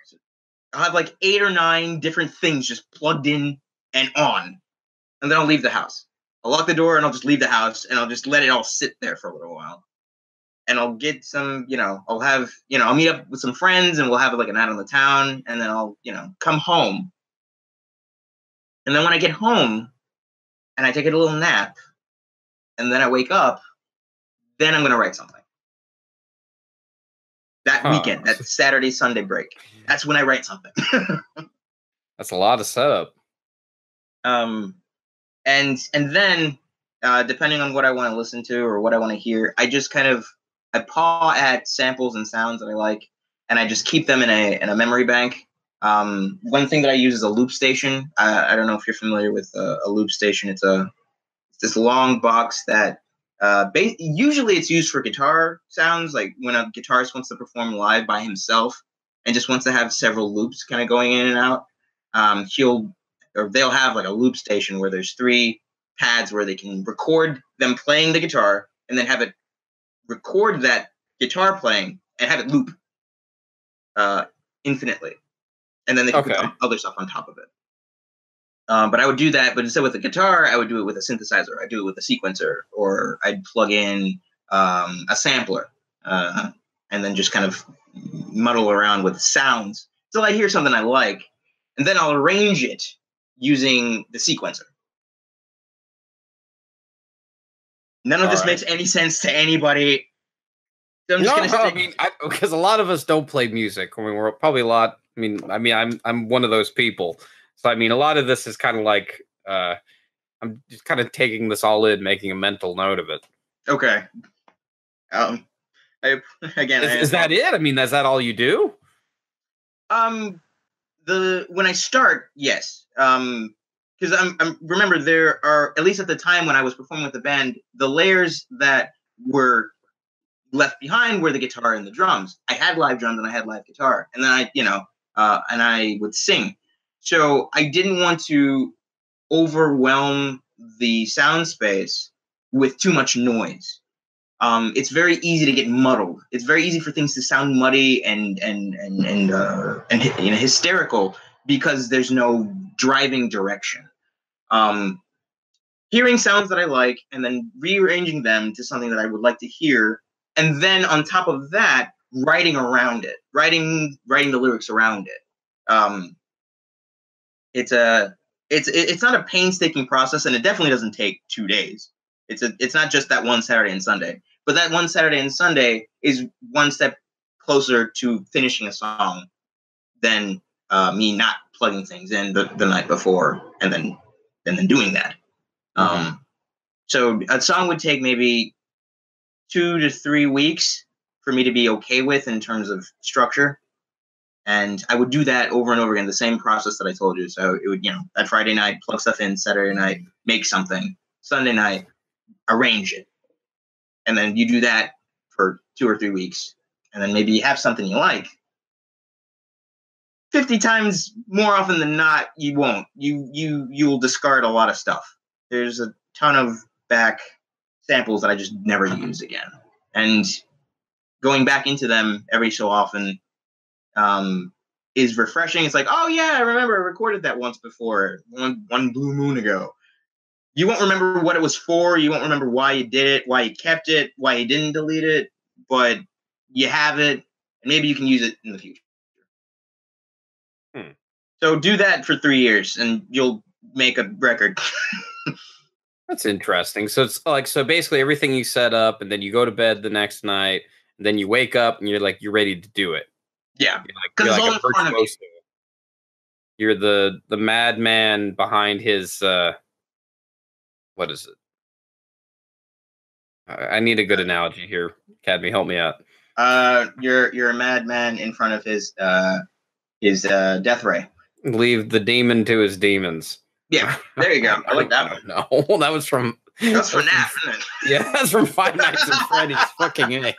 I'll have 8 or 9 different things just plugged in and on. And then I'll leave the house. I'll lock the door and I'll just leave the house and I'll just let it all sit there for a little while. And I'll get some, I'll meet up with some friends and we'll have a night on the town. And then I'll, come home. And then when I get home and I take a little nap and then I wake up, then I'm going to write something. That weekend, that Saturday, Sunday break. That's when I write something. That's a lot of setup. And then depending on what I want to listen to or what I want to hear, I paw at samples and sounds that I like, and I just keep them in a memory bank. One thing that I use is a loop station. I don't know if you're familiar with a loop station. It's this long box that usually it's used for guitar sounds, like when a guitarist wants to perform live by himself and just wants to have several loops kind of going in and out. They'll have like a loop station where there's 3 pads where they can record them playing the guitar and then have it record that guitar playing and have it loop infinitely. And then they can put other stuff on top of it. But I would do that, but instead with the guitar, I would do it with a synthesizer. I'd do it with a sequencer, or I'd plug in a sampler, and then just kind of muddle around with sounds till I hear something I like, and then I'll arrange it using the sequencer. None of this makes any sense to anybody. So I'm just because a lot of us don't play music. I mean, we're probably a lot. I mean, I'm one of those people. So, I mean, a lot of this is kind of like, I'm just kind of taking this all in, making a mental note of it. Okay. Is that it? I mean, is that all you do? When I start, yes. Because I'm remember, there are, at least at the time when I was performing with the band, the layers that were left behind were the guitar and the drums. I had live drums and I had live guitar, and then I would sing. So I didn't want to overwhelm the sound space with too much noise. It's very easy to get muddled. It's very easy for things to sound muddy and hysterical because there's no driving direction. Hearing sounds that I like and then rearranging them to something that I would like to hear, and then on top of that, writing around it, writing the lyrics around it. It's not a painstaking process, and it definitely doesn't take 2 days. It's not just that one Saturday and Sunday, but that one Saturday and Sunday is one step closer to finishing a song than me not plugging things in the night before and then doing that. So a song would take maybe 2 to 3 weeks for me to be okay with in terms of structure. And I would do that over and over again, the same process that I told you. So it would, that Friday night, plug stuff in, Saturday night, make something, Sunday night, arrange it. And then you do that for 2 or 3 weeks. And then maybe you have something you like. 50 times more often than not, you won't. You'll discard a lot of stuff. There's a ton of back samples that I just never use again. And going back into them every so often is refreshing. It's like, oh yeah, I remember I recorded that once before, one blue moon ago. You won't remember what it was for. You won't remember why you did it, why you kept it, why you didn't delete it, but you have it, and maybe you can use it in the future. So do that for 3 years, and you'll make a record. That's interesting. So it's like, so basically everything you set up, and then you go to bed the next night, and then you wake up, and you're ready to do it. Yeah, you're like a virtuoso. You're the madman behind his what is it? I need a good analogy here. Katohmy, help me out. You're a madman in front of his death ray. Leave the demon to his demons. Yeah, there you go. I like that one. No, that was from. That's from FNAF, isn't it? Yeah, that's from Five Nights at Freddy's. Fucking A.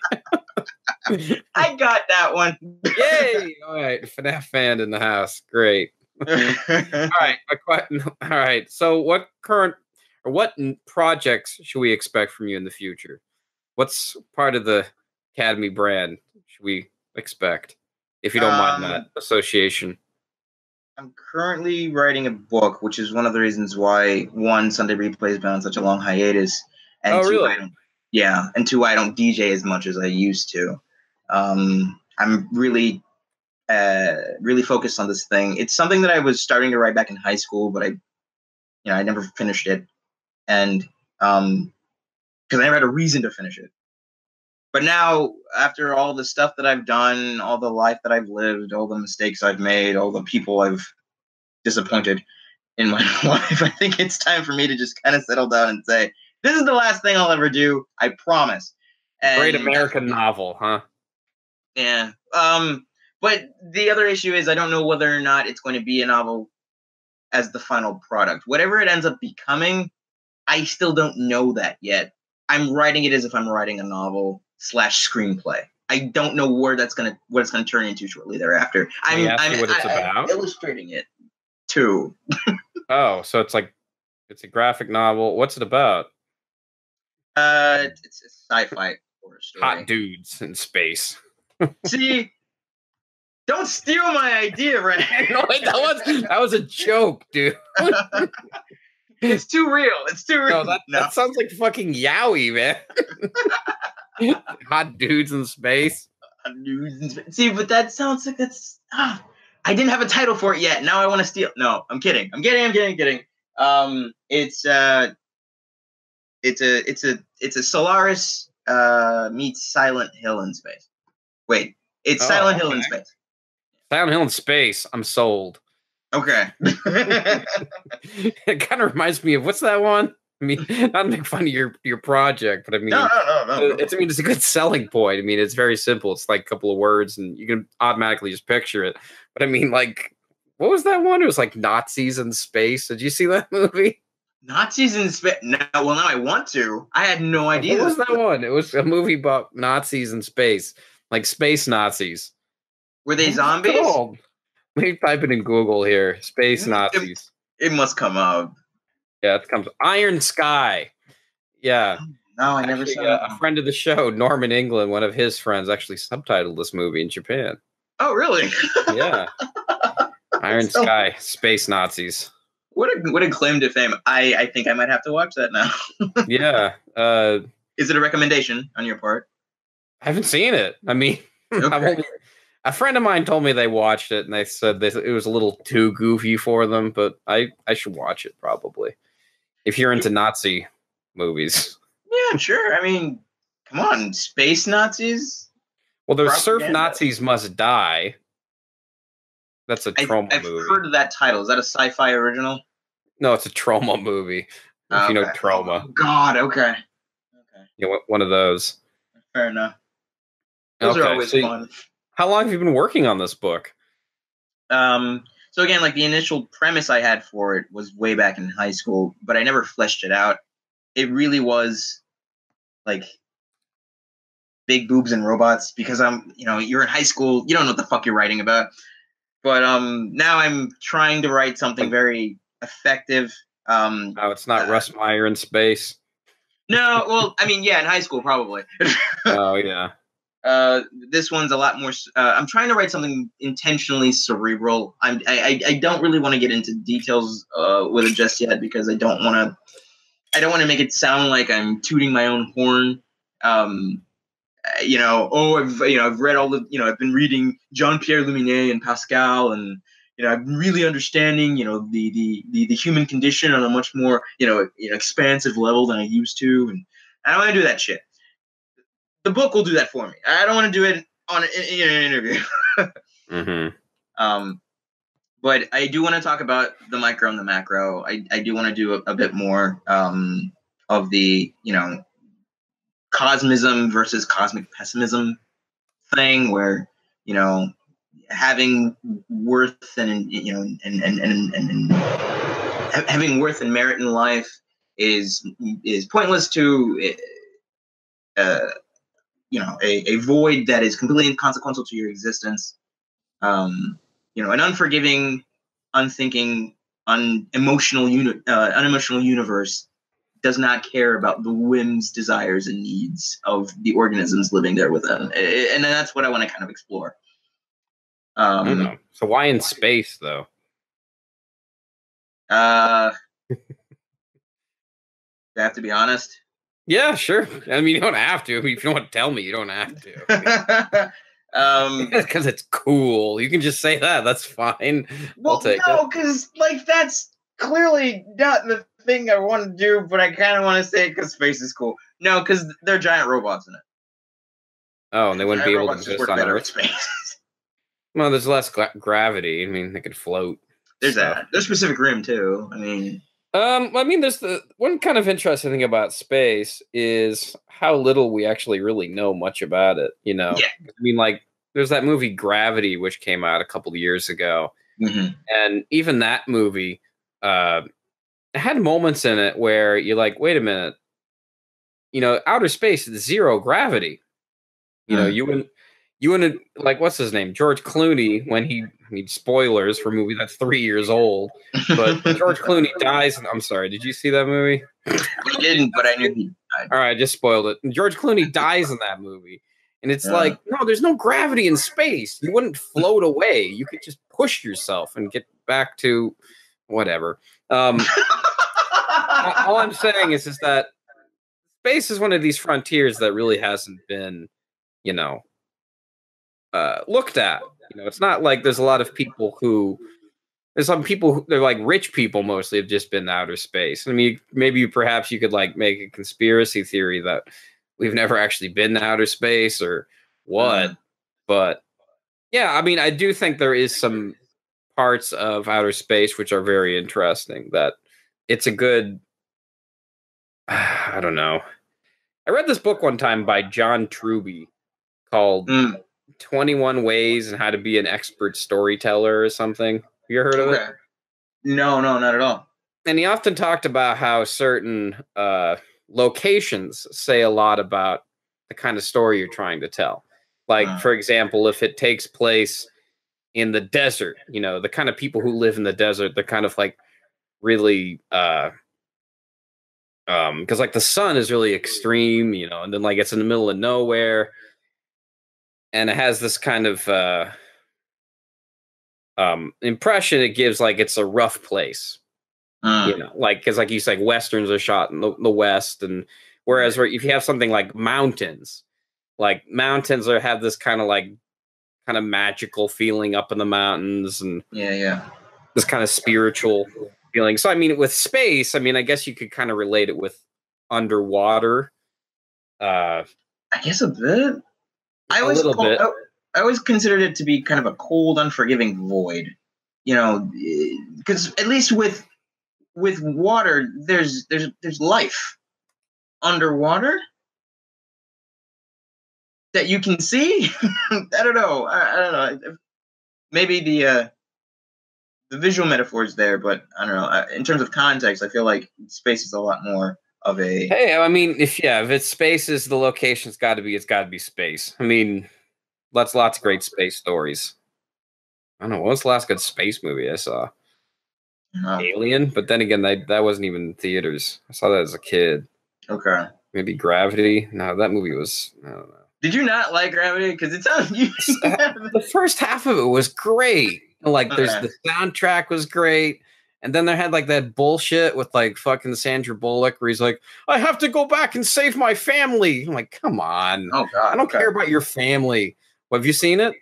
I got that one. Yay! All right, FNAF fan in the house. Great. All right. All right. So, what projects should we expect from you in the future? What's part of the Katohmy brand should we expect, if you don't mind that association? I'm currently writing a book, which is one of the reasons why, one, Sunday Replay has been on such a long hiatus, and two, really? and two, I don't DJ as much as I used to. I'm really focused on this thing. It's something that I was starting to write back in high school, but I never finished it, and because I never had a reason to finish it. But now, after all the stuff that I've done, all the life that I've lived, all the mistakes I've made, all the people I've disappointed, in my life. I think it's time for me to just kind of settle down and say, this is the last thing I'll ever do. I promise. And Great American novel, huh? Yeah. But the other issue is I don't know whether or not it's going to be a novel as the final product. Whatever it ends up becoming, I still don't know that yet. I'm writing it as if I'm writing a novel / screenplay. I don't know what it's gonna turn into shortly thereafter. I'm illustrating it too. Oh, so it's a graphic novel. What's it about? It's a sci-fi horror story. Hot dudes in space. See, don't steal my idea, right? No, that was a joke, dude. It's too real. It's too real. No, that sounds like fucking yaoi, man. Hot dudes in space. See, but that sounds like that's. I didn't have a title for it yet. Now I want to steal. No, I'm kidding. I'm kidding. It's a Solaris meets Silent Hill in space. Wait, it's Silent Hill in space. Silent Hill in space. I'm sold. Okay. It kind of reminds me of what's that one? I mean, not to make fun of your project, but I mean, no. It's a good selling point. I mean, it's very simple. It's like a couple of words, and you can automatically just picture it. But I mean, like, what was that one? It was like Nazis in space. Did you see that movie? Nazis in space? No. Well, now I want to. I had no idea. What was that one? It was a movie about Nazis in space, like space Nazis. Were they zombies? Let me type it in Google here. Space Nazis. It must come up. Yeah, it comes Iron Sky. Yeah. No, I never saw that. A friend of the show, Norman England, one of his friends, actually subtitled this movie in Japan. Oh, really? Yeah. Iron Sky, Space Nazis. What a claim to fame. I think I might have to watch that now. Yeah. Is it a recommendation on your part? I haven't seen it. I mean, okay. A friend of mine told me they watched it, and they said it was a little too goofy for them, but I should watch it probably. If you're into Nazi movies. Yeah, sure. I mean, come on, space Nazis? Well, there's Surf Nazis Must Die. That's a Troma movie. I've heard of that title. Is that a sci-fi original? No, it's a Troma movie. If you know Troma. Oh, God, okay. Yeah, one of those. Fair enough. Those are always fun. How long have you been working on this book? So again, like the initial premise I had for it was way back in high school, but I never fleshed it out. It really was like big boobs and robots because you're in high school, you don't know what the fuck you're writing about. But now I'm trying to write something very effective. It's not Russ Meyer in space. No, well, I mean, yeah, in high school probably. Oh yeah. This one's a lot more. I'm trying to write something intentionally cerebral. I don't really want to get into details with it just yet because I don't want to make it sound like I'm tooting my own horn. I've read all the, I've been reading Jean-Pierre Luminet and Pascal, and I'm really understanding, the human condition on a much more, expansive level than I used to, and I don't want to do that shit. The book will do that for me. I don't want to do it in an interview. Mm-hmm. But I do want to talk about the micro and the macro. I do want to do a bit more of the, cosmism versus cosmic pessimism thing, where, having worth and having worth and merit in life is pointless to a void that is completely inconsequential to your existence. An unforgiving, unthinking, unemotional universe does not care about the whims, desires, and needs of the organisms living there within. And that's what I want to kind of explore. So why in space, though? Do I have to be honest? Yeah, sure. I mean, you don't have to. I mean, if you don't want to tell me, you don't have to. Because it's cool. You can just say that. That's fine. Well, no, because that's clearly not the thing I want to do, but I kind of want to say it because space is cool. No, because they're giant robots in it. Oh, and they wouldn't be able to exist on Earth? Space. Well, there's less gravity. I mean, they could float. There's that. There's Pacific Rim too. I mean, there's the one kind of interesting thing about space is how little we actually really know much about it. You know, yeah. I mean, like there's that movie Gravity, which came out a couple of years ago, and even that movie, it had moments in it where you're like, wait a minute, you know, outer space is zero gravity. You know, you wouldn't like what's his name, George Clooney, when I mean, spoilers for a movie that's 3 years old, but when George Clooney dies. I'm sorry, did you see that movie? I didn't, but I knew he died. All right, I just spoiled it. And George Clooney dies in that movie, and it's like, no, there's no gravity in space. You wouldn't float away. You could just push yourself and get back to whatever. All I'm saying is that space is one of these frontiers that really hasn't been, you know, looked at. You know, it's not like there's a lot of people who there's some people who, they're like rich people mostly have just been to outer space. I mean, maybe perhaps you could like make a conspiracy theory that we've never actually been to outer space or what. But yeah, I mean, I do think there is some parts of outer space which are very interesting. That it's a good, I don't know. I read this book one time by John Truby called 21 Ways and How to Be an Expert Storyteller or something. Have you heard of it? No, not at all. And he often talked about how certain locations say a lot about the kind of story you're trying to tell. Like, for example, if it takes place in the desert, you know, the kind of people who live in the desert, they're kind of like really because like the sun is really extreme, you know, and then like it's in the middle of nowhere, and it has this kind of impression it gives, like it's a rough place, you know, like because like you said, westerns are shot in the West, and whereas if you have something like mountains are have this kind of magical feeling up in the mountains, and this kind of spiritual feeling. So I mean, with space, I mean, I guess you could kind of relate it with underwater. I guess a bit. I always considered it to be kind of a cold, unforgiving void. You know, because at least with water, there's life underwater that you can see. I don't know. I don't know. Maybe the visual metaphor is there, but I don't know. In terms of context, I feel like space is a lot more of a. Hey, I mean, if it's space is the location, it's got to be space. I mean, lots of great space stories. I don't know. What was the last good space movie I saw? Alien, but then again, that wasn't even in theaters. I saw that as a kid. Okay. Maybe Gravity. No, that movie was. I don't know. Did you not like Gravity? Because it sounds the first half of it was great. Like, there's the soundtrack was great, and then they had like that bullshit with like fucking Sandra Bullock, where he's like, "I have to go back and save my family." I'm like, come on. Oh God, I don't care about your family. Well, have you seen it?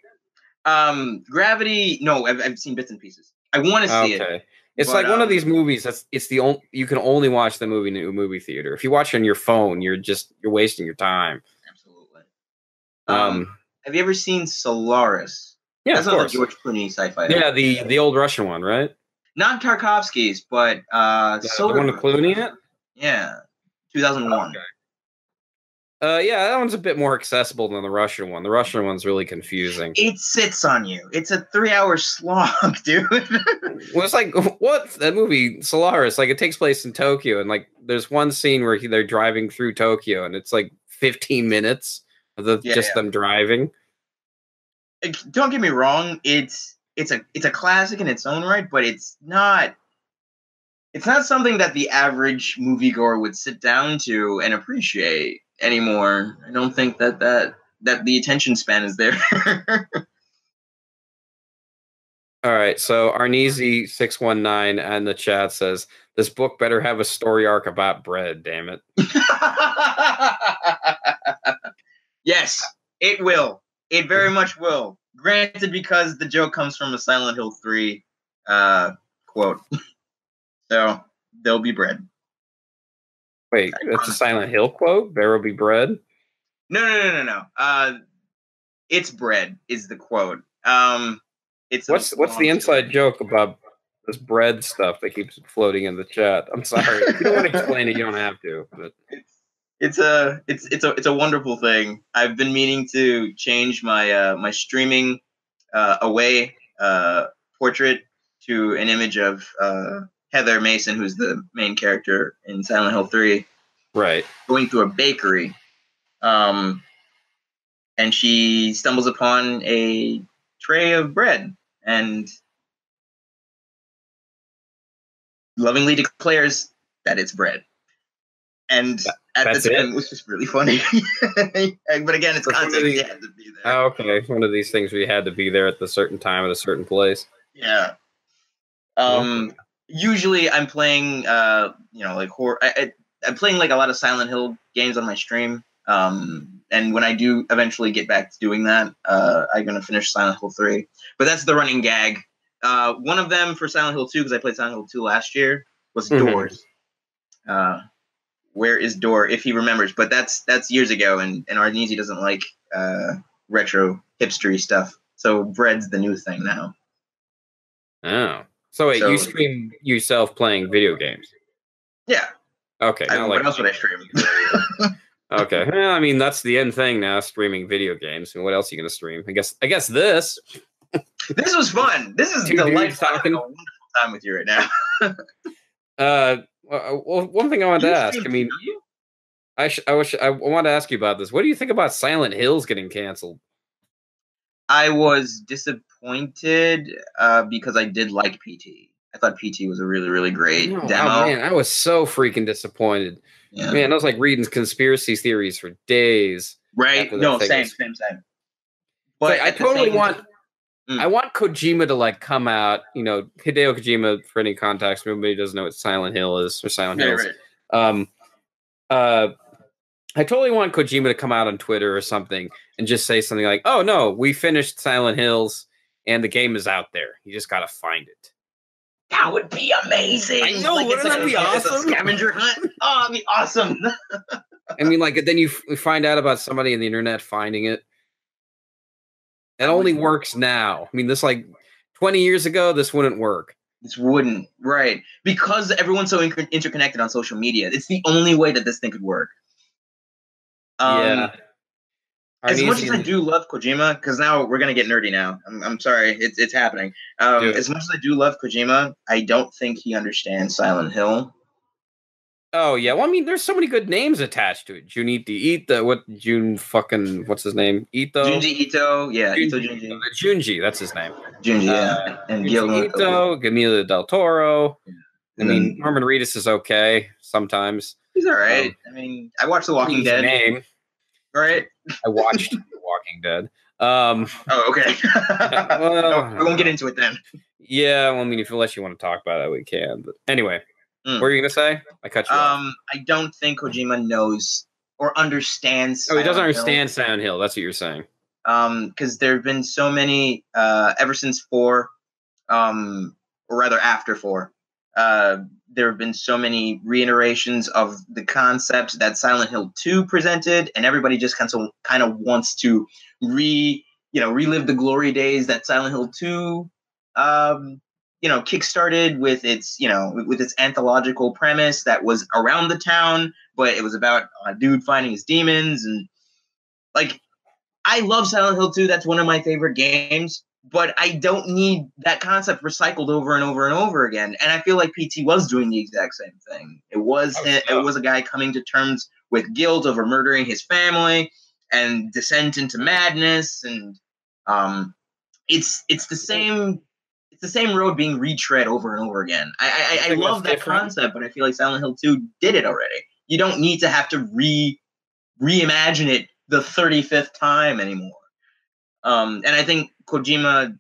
Gravity. No, I've seen bits and pieces. I want to see it. It's like one of these movies it's the only you can only watch the movie in a movie theater. If you watch it on your phone, you're wasting your time. Absolutely. Have you ever seen Solaris? Yeah, that's of course. George Clooney sci-fi. Yeah, the old Russian one, right? Not Tarkovsky's, but the one with Clooney in it. Yeah, 2001. Okay. Yeah, that one's a bit more accessible than the Russian one. The Russian one's really confusing. It sits on you. It's a 3-hour slog, dude. Well, it's like, what? That movie, Solaris, like, it takes place in Tokyo, and, like, there's one scene where they're driving through Tokyo, and it's, like, 15 minutes of them driving. Don't get me wrong, it's a classic in its own right, but it's not something that the average moviegoer would sit down to and appreciate anymore. I don't think that the attention span is there. All right, so Arneezy619 and the chat says, this book better have a story arc about bread, damn it. Yes, it will. It very much will. Granted, because the joke comes from a Silent Hill 3 quote. So, there'll be bread. Wait, that's a Silent Hill quote? There will be bread? No. It's bread is the quote. It's what's the inside joke about this bread stuff that keeps floating in the chat. I'm sorry. If you don't want to explain it, you don't have to. But it's a wonderful thing. I've been meaning to change my my streaming away portrait to an image of Heather Mason, who's the main character in Silent Hill 3. Right. Going through a bakery. And she stumbles upon a tray of bread and lovingly declares that it's bread. And at the time, it was just really funny. But again, it's context. You had to be there. Oh, okay. One of these things we had to be there at the certain time at a certain place. Yeah. Usually I'm playing, like horror. I'm playing like a lot of Silent Hill games on my stream. And when I do eventually get back to doing that, I'm going to finish Silent Hill 3. But that's the running gag. One of them for Silent Hill 2, because I played Silent Hill 2 last year, was Doors. Where is Door, if he remembers? But that's years ago, and Arneezy doesn't like retro hipstery stuff. So bread's the new thing now. Oh. So wait, you stream yourself playing video games? Yeah. Okay. What else would I stream? Okay. Well, I mean, that's the end thing now, streaming video games. And what else are you going to stream? I guess this. This was fun. This is delightful. I'm having a wonderful time with you right now. Well, one thing I wanted to ask. I mean, I wanted to ask you about this. What do you think about Silent Hills getting canceled? I was disappointed because I did like PT. I thought PT was a really, really great demo. Oh, man, I was so freaking disappointed. Yeah. Man, I was like reading conspiracy theories for days. Right? No, same. But I totally want... I want Kojima to like come out, Hideo Kojima, for any context, nobody doesn't know what Silent Hill is or Silent Hills. Right. I totally want Kojima to come out on Twitter or something and just say something like, "Oh no, we finished Silent Hills and the game is out there. You just gotta find it." That would be amazing. I know, wouldn't that be awesome? It's a scavenger hunt. Oh, it'd be awesome. I mean, like, then you find out about somebody on the internet finding it. It only works now. I mean, this like 20 years ago, this wouldn't work. This wouldn't, right? Because everyone's so interconnected on social media. It's the only way that this thing could work. Yeah. As much as I do love Kojima, because now we're gonna get nerdy now. I'm sorry, it's happening. As much as I do love Kojima, I don't think he understands Silent Hill. Oh yeah, well I mean, there's so many good names attached to it. Junji what's his name? Junji Ito, yeah, Junji. Junji, that's his name. Junji, yeah, and Junji Ito, Guillermo del Toro. I mean, Norman Reedus is okay sometimes. He's all right. I mean, I watched The Walking Dead. Name. Right. I watched The Walking Dead. Oh, okay. Well, we won't get into it then. Yeah, well, I mean, unless you want to talk about it, we can. But anyway. What were you going to say? I cut you off. I don't think Kojima knows or understands Silent Hill. He doesn't understand Silent Hill. That's what you're saying. Because there have been so many, ever since 4, or rather after 4, there have been so many reiterations of the concept that Silent Hill 2 presented, and everybody just kind of wants to relive the glory days that Silent Hill 2 kickstarted with its, with its anthological premise that was around the town, but it was about a dude finding his demons. And like, I love Silent Hill 2. That's one of my favorite games, but I don't need that concept recycled over and over and over again. And I feel like PT was doing the exact same thing. It was a guy coming to terms with guilt over murdering his family and descent into madness. And it's the same. The same road being retread over and over again. I love that concept, but I feel like Silent Hill 2 did it already. You don't need to have to reimagine it the 35th time anymore. And I think Kojima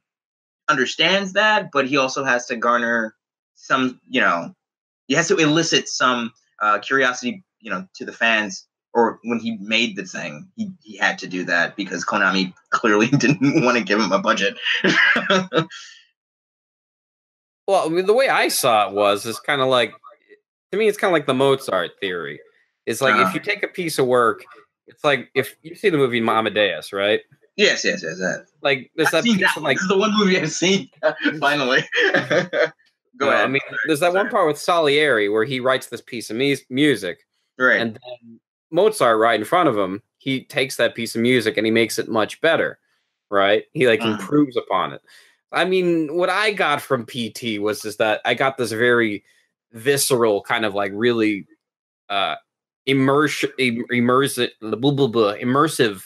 understands that, but he also has to garner some, he has to elicit some curiosity, to the fans. Or when he made the thing, he had to do that because Konami clearly didn't want to give him a budget. Well, I mean, the way I saw it is kind of like, to me, it's kind of like the Mozart theory. It's like if you take a piece of work, it's like if you see the movie Amadeus, right? Yes. That. Like there's that piece of like this is the one movie I've seen. Finally, Go ahead. I mean, there's that one part with Salieri where he writes this piece of music, Right. and then Mozart, right in front of him, he takes that piece of music and he makes it much better, right? He like improves upon it. I mean, what I got from PT was just that I got this very visceral kind of like really immersive.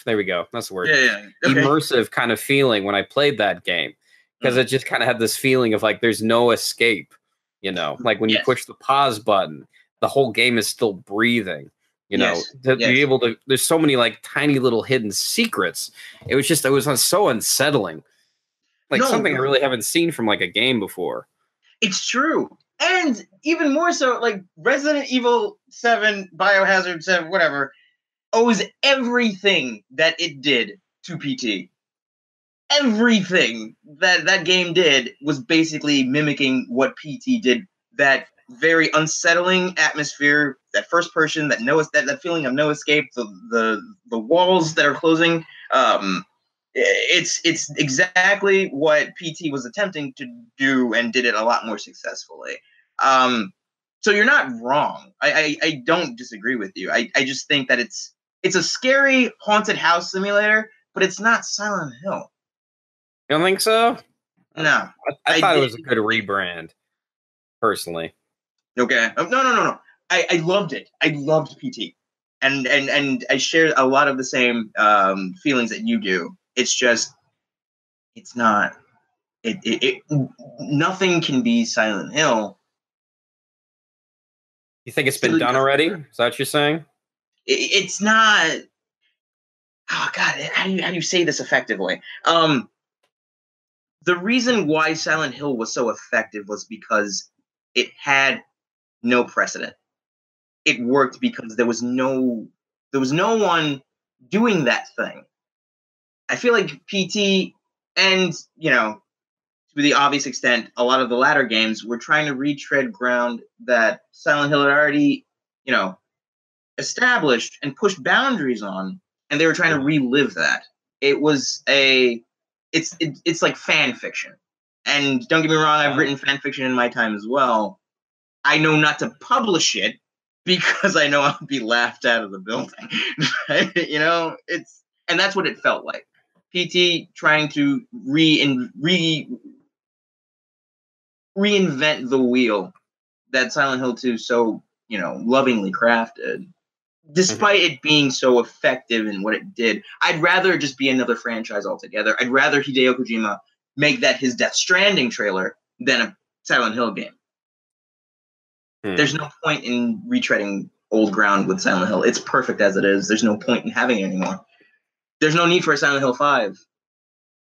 There we go. That's the word. Yeah. Okay. Immersive kind of feeling when I played that game, because it just kind of had this feeling of like there's no escape. You know, like when you push the pause button, the whole game is still breathing. You know, to be able to. There's so many like tiny little hidden secrets. It was so unsettling. Like something I really haven't seen from like a game before. It's true. And even more so, like Resident Evil 7, Biohazard 7, whatever, owes everything that it did to PT. Everything that game did was basically mimicking what PT did. That very unsettling atmosphere, that first person, that feeling of no escape, the walls that are closing. It's exactly what PT was attempting to do and did it a lot more successfully. So you're not wrong. I don't disagree with you. I just think that it's a scary haunted house simulator, but it's not Silent Hill. You don't think so? No. I thought it was a good rebrand, personally. Okay. No. I loved it. I loved PT. And I share a lot of the same feelings that you do. It's just, it's not. Nothing can be Silent Hill. You think it's been done already? Is that what you're saying? It's not. Oh God, how do you say this effectively? The reason why Silent Hill was so effective was because it had no precedent. It worked because there was no one doing that thing. I feel like PT and, to the obvious extent, a lot of the latter games were trying to retread ground that Silent Hill had already, established and pushed boundaries on, and they were trying to relive that. It was it's like fan fiction. And don't get me wrong, I've written fan fiction in my time as well. I know not to publish it because I know I'll be laughed out of the building. And that's what it felt like. PT trying to reinvent the wheel that Silent Hill 2 so, lovingly crafted. Despite it being so effective in what it did, I'd rather it just be another franchise altogether. I'd rather Hideo Kojima make that his Death Stranding trailer than a Silent Hill game. There's no point in retreading old ground with Silent Hill. It's perfect as it is. There's no point in having it anymore. There's no need for a Silent Hill 5,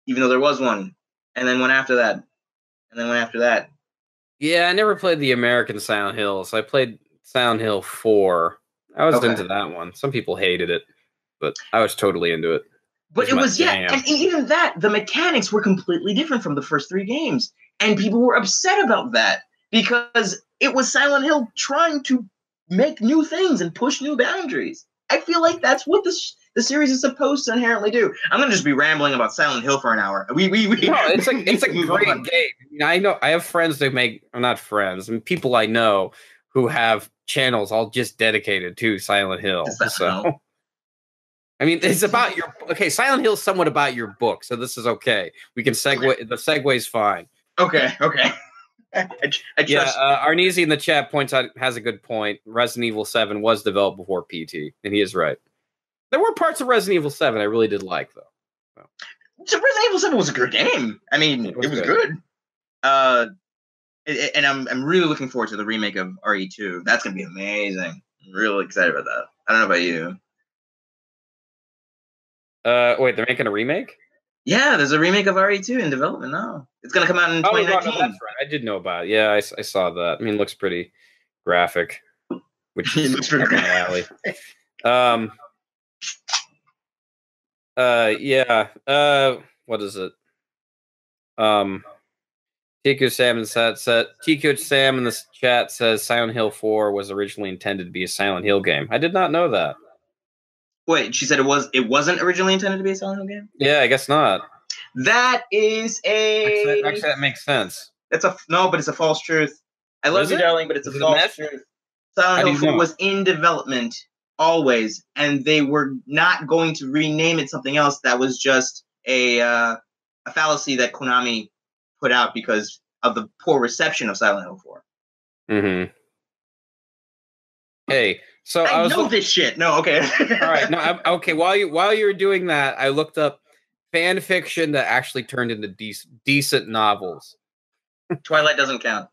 even though there was one, and then one after that, and then one after that. Yeah, I never played the American Silent Hills. I played Silent Hill 4. I was into that one. Some people hated it, but I was totally into it. But it was and even that, the mechanics were completely different from the first 3 games, and people were upset about that because it was Silent Hill trying to make new things and push new boundaries. I feel like that's what the series is supposed to inherently do. I'm gonna just be rambling about Silent Hill for an hour. No, it's a great game. I know I have friends that not friends, people I know who have channels all just dedicated to Silent Hill. So, I mean, it's about Silent Hill's somewhat about your book, so this is okay. We can segue. The segue's fine. Okay. I trust. Arnezy in the chat points out has a good point. Resident Evil 7 was developed before PT, and he is right. There were parts of Resident Evil 7 I really did like, though. So Resident Evil 7 was a good game. I mean, it was good. And I'm really looking forward to the remake of RE2. That's gonna be amazing. I'm really excited about that. I don't know about you. Wait, they're making a remake? Yeah, there's a remake of RE2 in development now. It's gonna come out in 2019. No, that's right. I did know about it. Yeah, I saw that. I mean, it looks pretty graphic, which it looks pretty graphic. Alley. What is it? TQ Sam in the chat says Silent Hill 4 was originally intended to be a Silent Hill game. I did not know that. Wait, she said it wasn't originally intended to be a Silent Hill game? Yeah, I guess not. That is actually that makes sense. No, but it's a false truth. I love you, darling, but it's a false truth. Silent Hill 4 was in development always, and they were not going to rename it something else. That was just a fallacy that Konami put out because of the poor reception of Silent Hill 4. Mm-hmm. Hey, so I know this shit. No, okay. All right, no, okay. While you were doing that, I looked up fan fiction that actually turned into decent novels. Twilight doesn't count.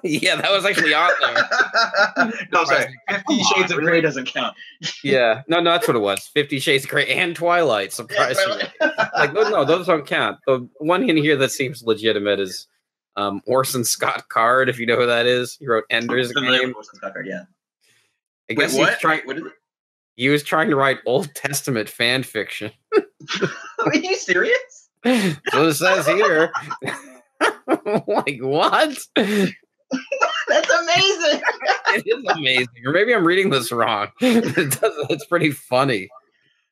Yeah, that was actually on there. No, sorry. 50 Shades of Grey doesn't count. Yeah, no, that's what it was. 50 Shades of Grey and Twilight, surprisingly. Like, no, those don't count. The one in here that seems legitimate is Orson Scott Card, if you know who that is. He wrote Ender's Game. Orson Scott Card, yeah. I guess what is it? He was trying to write Old Testament fan fiction. Are you serious? That's what it says here. Like, what? That's amazing. It is amazing. Or maybe I'm reading this wrong. It's pretty funny.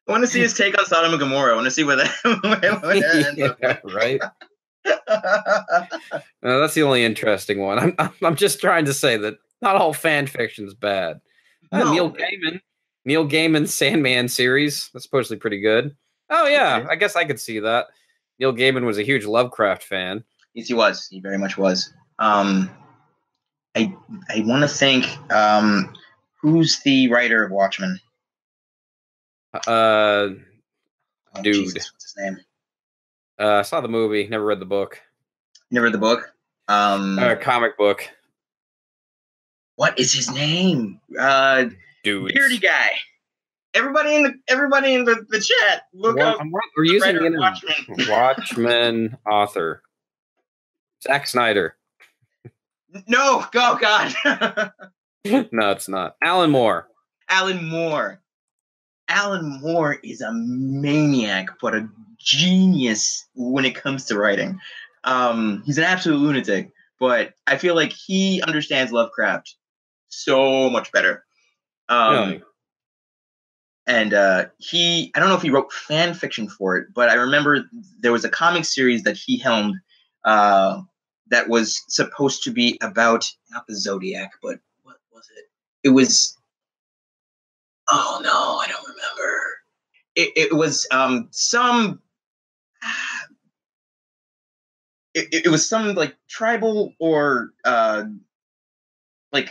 I want to see his take on Sodom and Gomorrah. I want to see where that ends up. Right? No, that's the only interesting one. I'm just trying to say that not all fan fiction is bad. No. Neil Gaiman's Sandman series. That's supposedly pretty good. Oh yeah, okay. I guess I could see that. Neil Gaiman was a huge Lovecraft fan. Yes, he was. He very much was. I want to think. Who's the writer of Watchmen? Dude. Jesus, what's his name? I saw the movie. Never read the book. Never read the book. Comic book. What is his name? Dude. Beardy guy. Everybody in the chat. Look up. We're using Watchmen author. Zack Snyder. No, oh God. No, it's not. Alan Moore. Alan Moore is a maniac, but a genius when it comes to writing. He's an absolute lunatic, but I feel like he understands Lovecraft so much better. Really? And I don't know if he wrote fan fiction for it, but I remember there was a comic series that he helmed that was supposed to be about, not the Zodiac, but what was it? It was, oh no, I don't remember. It was some, it was some like tribal or like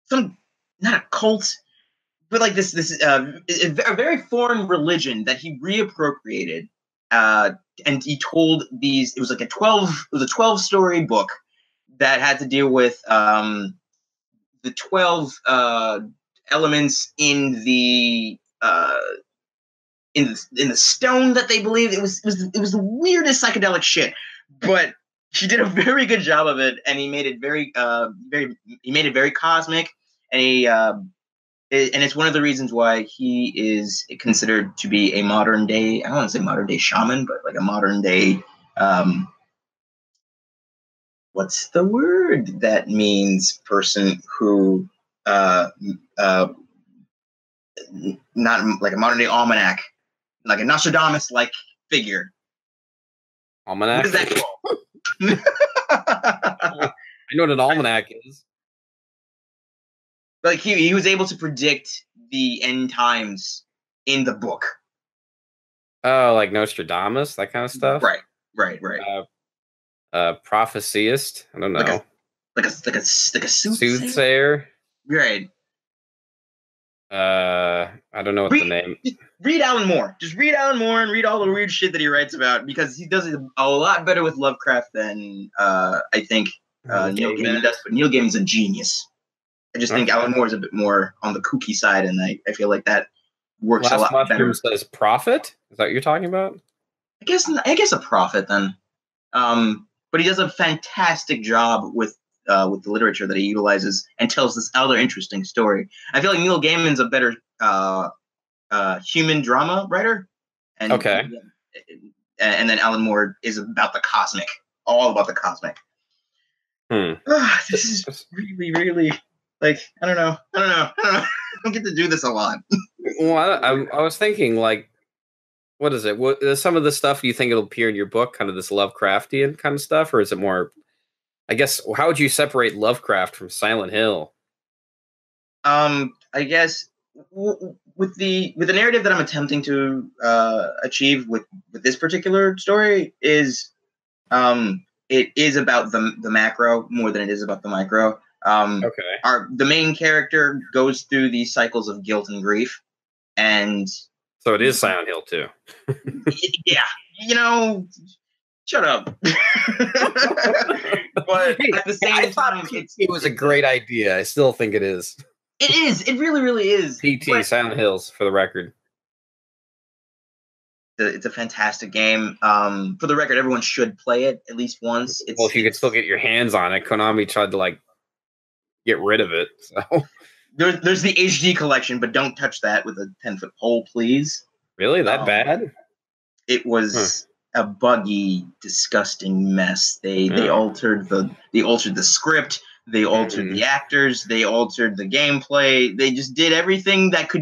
some, not a cult, but like this a very foreign religion that he reappropriated, and he told these. It was like a 12-story book that had to deal with the 12 elements in the stone that they believed. It was the weirdest psychedelic shit, but he did a very good job of it, and he made it very cosmic, and and it's one of the reasons why he is considered to be a modern day, I don't want to say modern day shaman, but like a modern day, what's the word that means person who, not like a modern day almanac, like a Nostradamus-like figure. Almanac? What is that called? I know what an almanac is. Like he was able to predict the end times in the book. Oh, like Nostradamus, that kind of stuff. Right. Prophecyist. I don't know. Like a soothsayer. Right. I don't know what the name. Read Alan Moore. Just read Alan Moore and read all the weird shit that he writes about, because he does it a lot better with Lovecraft than I think Neil Gaiman does. But Neil Gaiman's a genius. I just think Alan Moore is a bit more on the kooky side, and I feel like that works a lot better. Says prophet? Is that what you're talking about? I guess a prophet then. But he does a fantastic job with the literature that he utilizes and tells this other interesting story. I feel like Neil Gaiman's a better human drama writer. And, okay. And then Alan Moore is about the cosmic, all about the cosmic. This is really, really, like, I don't know. I don't get to do this a lot. Well, I was thinking, like, what is it? What is some of the stuff you think it'll appear in your book, kind of this Lovecraftian kind of stuff, or is it more? I guess how would you separate Lovecraft from Silent Hill? I guess with the narrative that I'm attempting to achieve with this particular story is it is about the macro more than it is about the micro. Okay. The main character goes through these cycles of guilt and grief, and so it is Silent Hill too. Yeah, shut up. But at the same time, it was a great idea. I still think it is. It is. It really, really is. PT Silent Hills, for the record. It's a fantastic game. For the record, everyone should play it at least once. Well, if you could still get your hands on it, Konami tried to get rid of it. So there's the HD collection, but don't touch that with a 10-foot pole, please. Really, that bad? It was a buggy, disgusting mess. They altered the script. They altered the actors. They altered the gameplay. They just did everything that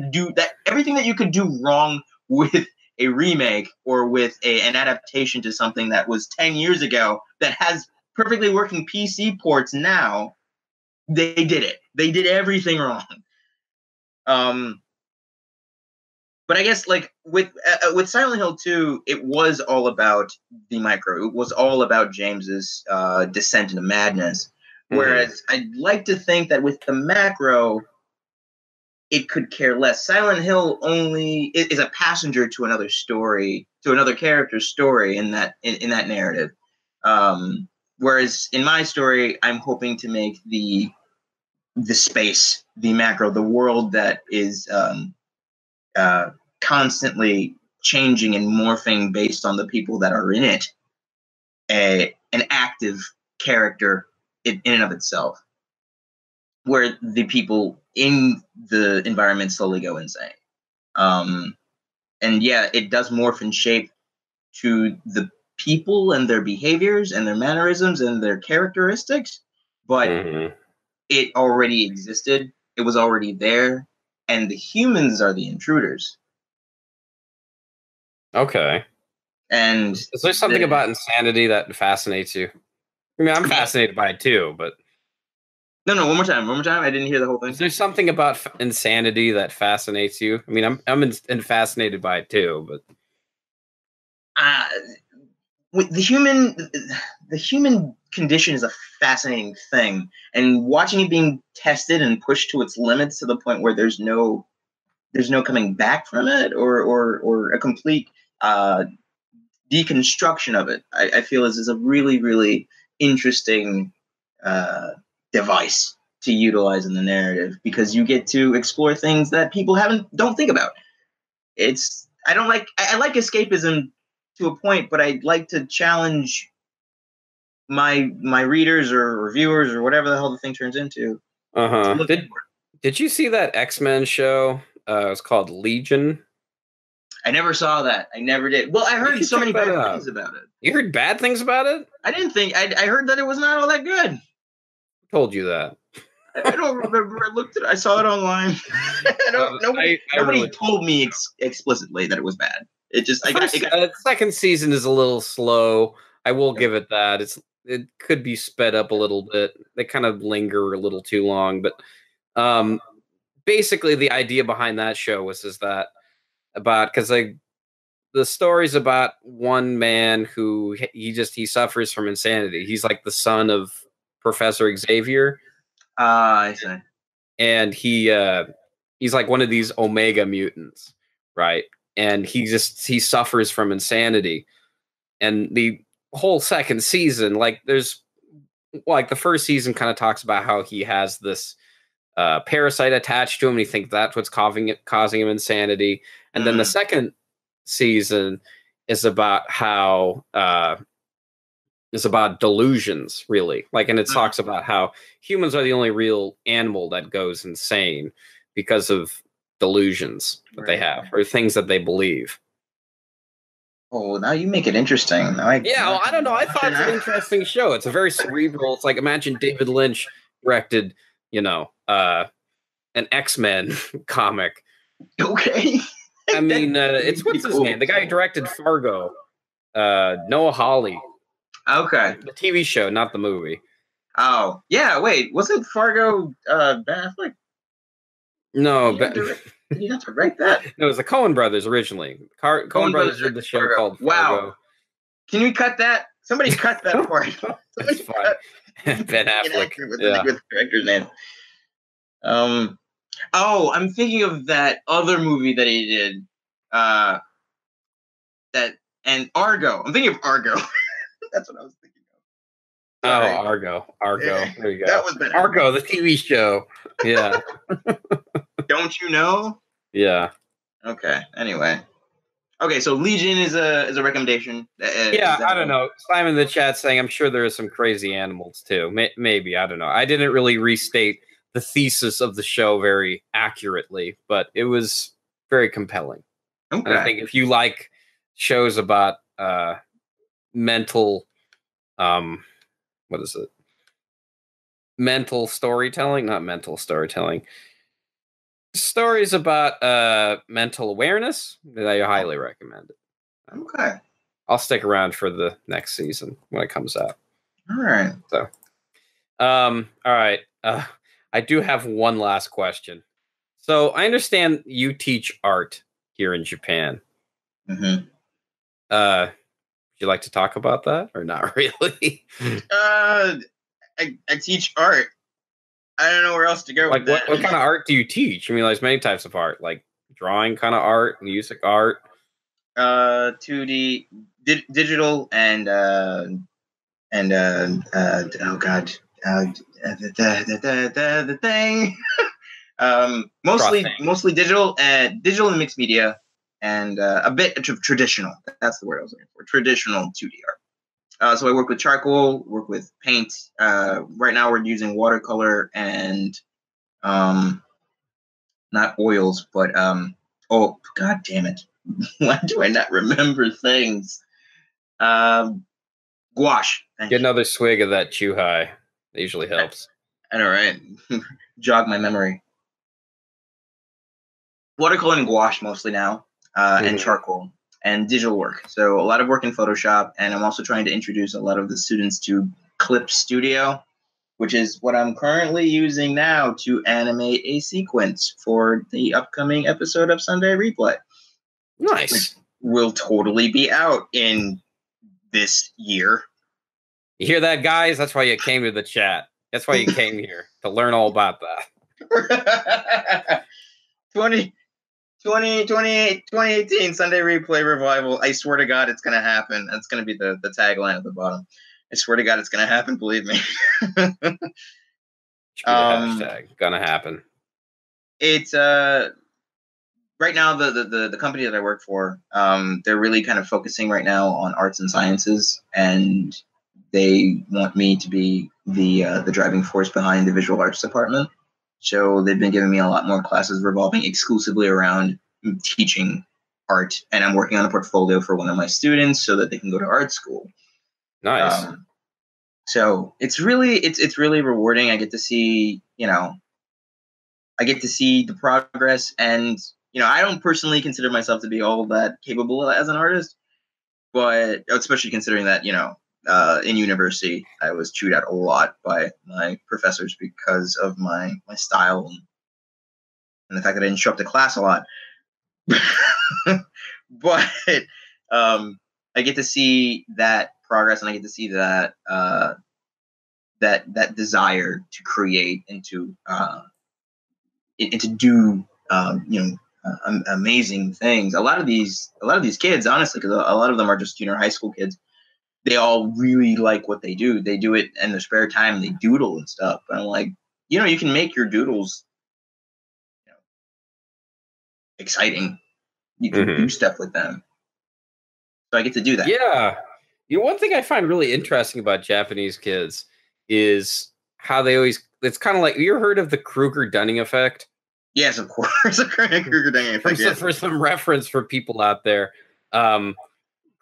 you could do wrong with a remake or with an adaptation to something that was 10 years ago that has perfectly working PC ports now. They did it. They did everything wrong. But I guess with Silent Hill 2, it was all about the micro. It was all about James's descent into madness. Whereas I'd like to think that with the macro, it could care less. Silent Hill only is a passenger to another story, to another character's story in that narrative. Whereas in my story, I'm hoping to make the space, the macro, the world that is constantly changing and morphing based on the people that are in it, an active character in and of itself, where the people in the environment slowly go insane. And yeah, it does morph and shape to the people and their behaviors and their mannerisms and their characteristics, but it already existed. It was already there, and the humans are the intruders. Okay. And is there something about insanity that fascinates you? I mean, I'm fascinated by it too, but no. One more time. I didn't hear the whole thing. Is there something about insanity that fascinates you? I mean, I'm fascinated by it too, but with the human condition is a fascinating thing, and watching it being tested and pushed to its limits to the point where there's no coming back from it, or a complete deconstruction of it, I feel is a really, really interesting device to utilize in the narrative, because you get to explore things that people don't think about. I like escapism to a point, but I'd like to challenge my readers or reviewers or whatever the hell the thing turns into. Did you see that X-Men show? It was called Legion. I never saw that. I never did. Well, I heard so many bad things about it. You heard bad things about it? I didn't think. I heard that it was not all that good. Who told you that? I don't remember. I saw it online. Nobody told me explicitly that it was bad. It just the second season is a little slow. I will give it that. It could be sped up a little bit. They kind of linger a little too long, but basically the idea behind that show was because the story's about one man who he suffers from insanity. He's like the son of Professor Xavier. I see. And he's like one of these Omega mutants, right? And he suffers from insanity. And the whole second season, the first season kind of talks about how he has this parasite attached to him, and he thinks that's what's causing him insanity. And then the second season is about how is about delusions, really. And it talks about how humans are the only real animal that goes insane because of delusions that they have, or things that they believe. Oh, now you make it interesting. I don't know. I thought it's an interesting show. It's a very cerebral. It's like, imagine David Lynch directed, an X-Men comic. Okay. I mean, it's pretty what's his cool. name? The guy who directed Fargo, Noah Hawley. Okay. The TV show, not the movie. Oh, yeah. Wait, wasn't Fargo Ben Affleck? No, Did he not direct that? No, it was the Coen brothers originally. Coen brothers did the show Fargo. called Fargo. Wow. Can we cut that? Somebody cut that part. That's fine. Ben Affleck. With the director's name. Oh, I'm thinking of that other movie that he did. And Argo. I'm thinking of Argo. That's what I was thinking of. Sorry. Oh, Argo. There you go. That was better. Argo, the TV show. Yeah. Don't you know? Yeah. Okay. Anyway. Okay, so Legion is a recommendation. Yeah, I don't know. Simon in the chat saying I'm sure there are some crazy animals too. Maybe, I don't know. I didn't really restate the thesis of the show very accurately, but it was very compelling. Okay. And I think if you like shows about mental what is it? Mental storytelling, not mental storytelling. Stories about mental awareness, that I highly recommend it. Okay. I'll stick around for the next season when it comes out. All right. So all right. I do have one last question. So I understand you teach art here in Japan. Mm-hmm. Would you like to talk about that or not really? I teach art. I don't know where else to go Like with that. what kind of art do you teach? I mean, there's many types of art, like drawing kind of art, music art. 2D, digital, and oh god, the thing. Mostly digital and mixed media, and a bit of traditional. That's the word I was looking for. Traditional 2D art. So I work with charcoal, work with paint. Right now we're using watercolor and not oils, but oh god damn it. Why do I not remember things? Gouache. Get another swig of that Chuhai. That usually helps. I know, right? Jog my memory. Watercolor and gouache mostly now, and charcoal. And digital work. So a lot of work in Photoshop, and I'm also trying to introduce a lot of the students to Clip Studio, which is what I'm currently using now to animate a sequence for the upcoming episode of Sunday Replay. Nice. Which will totally be out in this year. You hear that, guys? That's why you came to the chat. That's why you came here, to learn all about that. 2018 Sunday Replay Revival. I swear to God, it's going to happen. That's going to be the tagline at the bottom. I swear to God, it's going to happen. Believe me. Hashtag gonna happen. It's right now the company that I work for. They're really kind of focusing right now on arts and sciences, and they want me to be the driving force behind the visual arts department. So they've been giving me a lot more classes revolving exclusively around teaching art, and I'm working on a portfolio for one of my students so that they can go to art school. Nice. So it's really rewarding. I get to see, the progress, and I don't personally consider myself to be all that capable as an artist, but especially considering that in university, I was chewed out a lot by my professors because of my style and the fact that I didn't show up to class a lot. But I get to see that progress, and I get to see that that desire to create and to do amazing things. A lot of these kids, honestly, because a lot of them are just junior high school kids. They all really like what they do. They do it in their spare time. They doodle and stuff. And I'm like, you can make your doodles exciting. You can do stuff with them. So I get to do that. Yeah. One thing I find really interesting about Japanese kids is how they always, it's kind of like, you ever heard of the Krueger-Dunning effect? Yes, of course. The Krueger-Dunning effect. For some reference for people out there,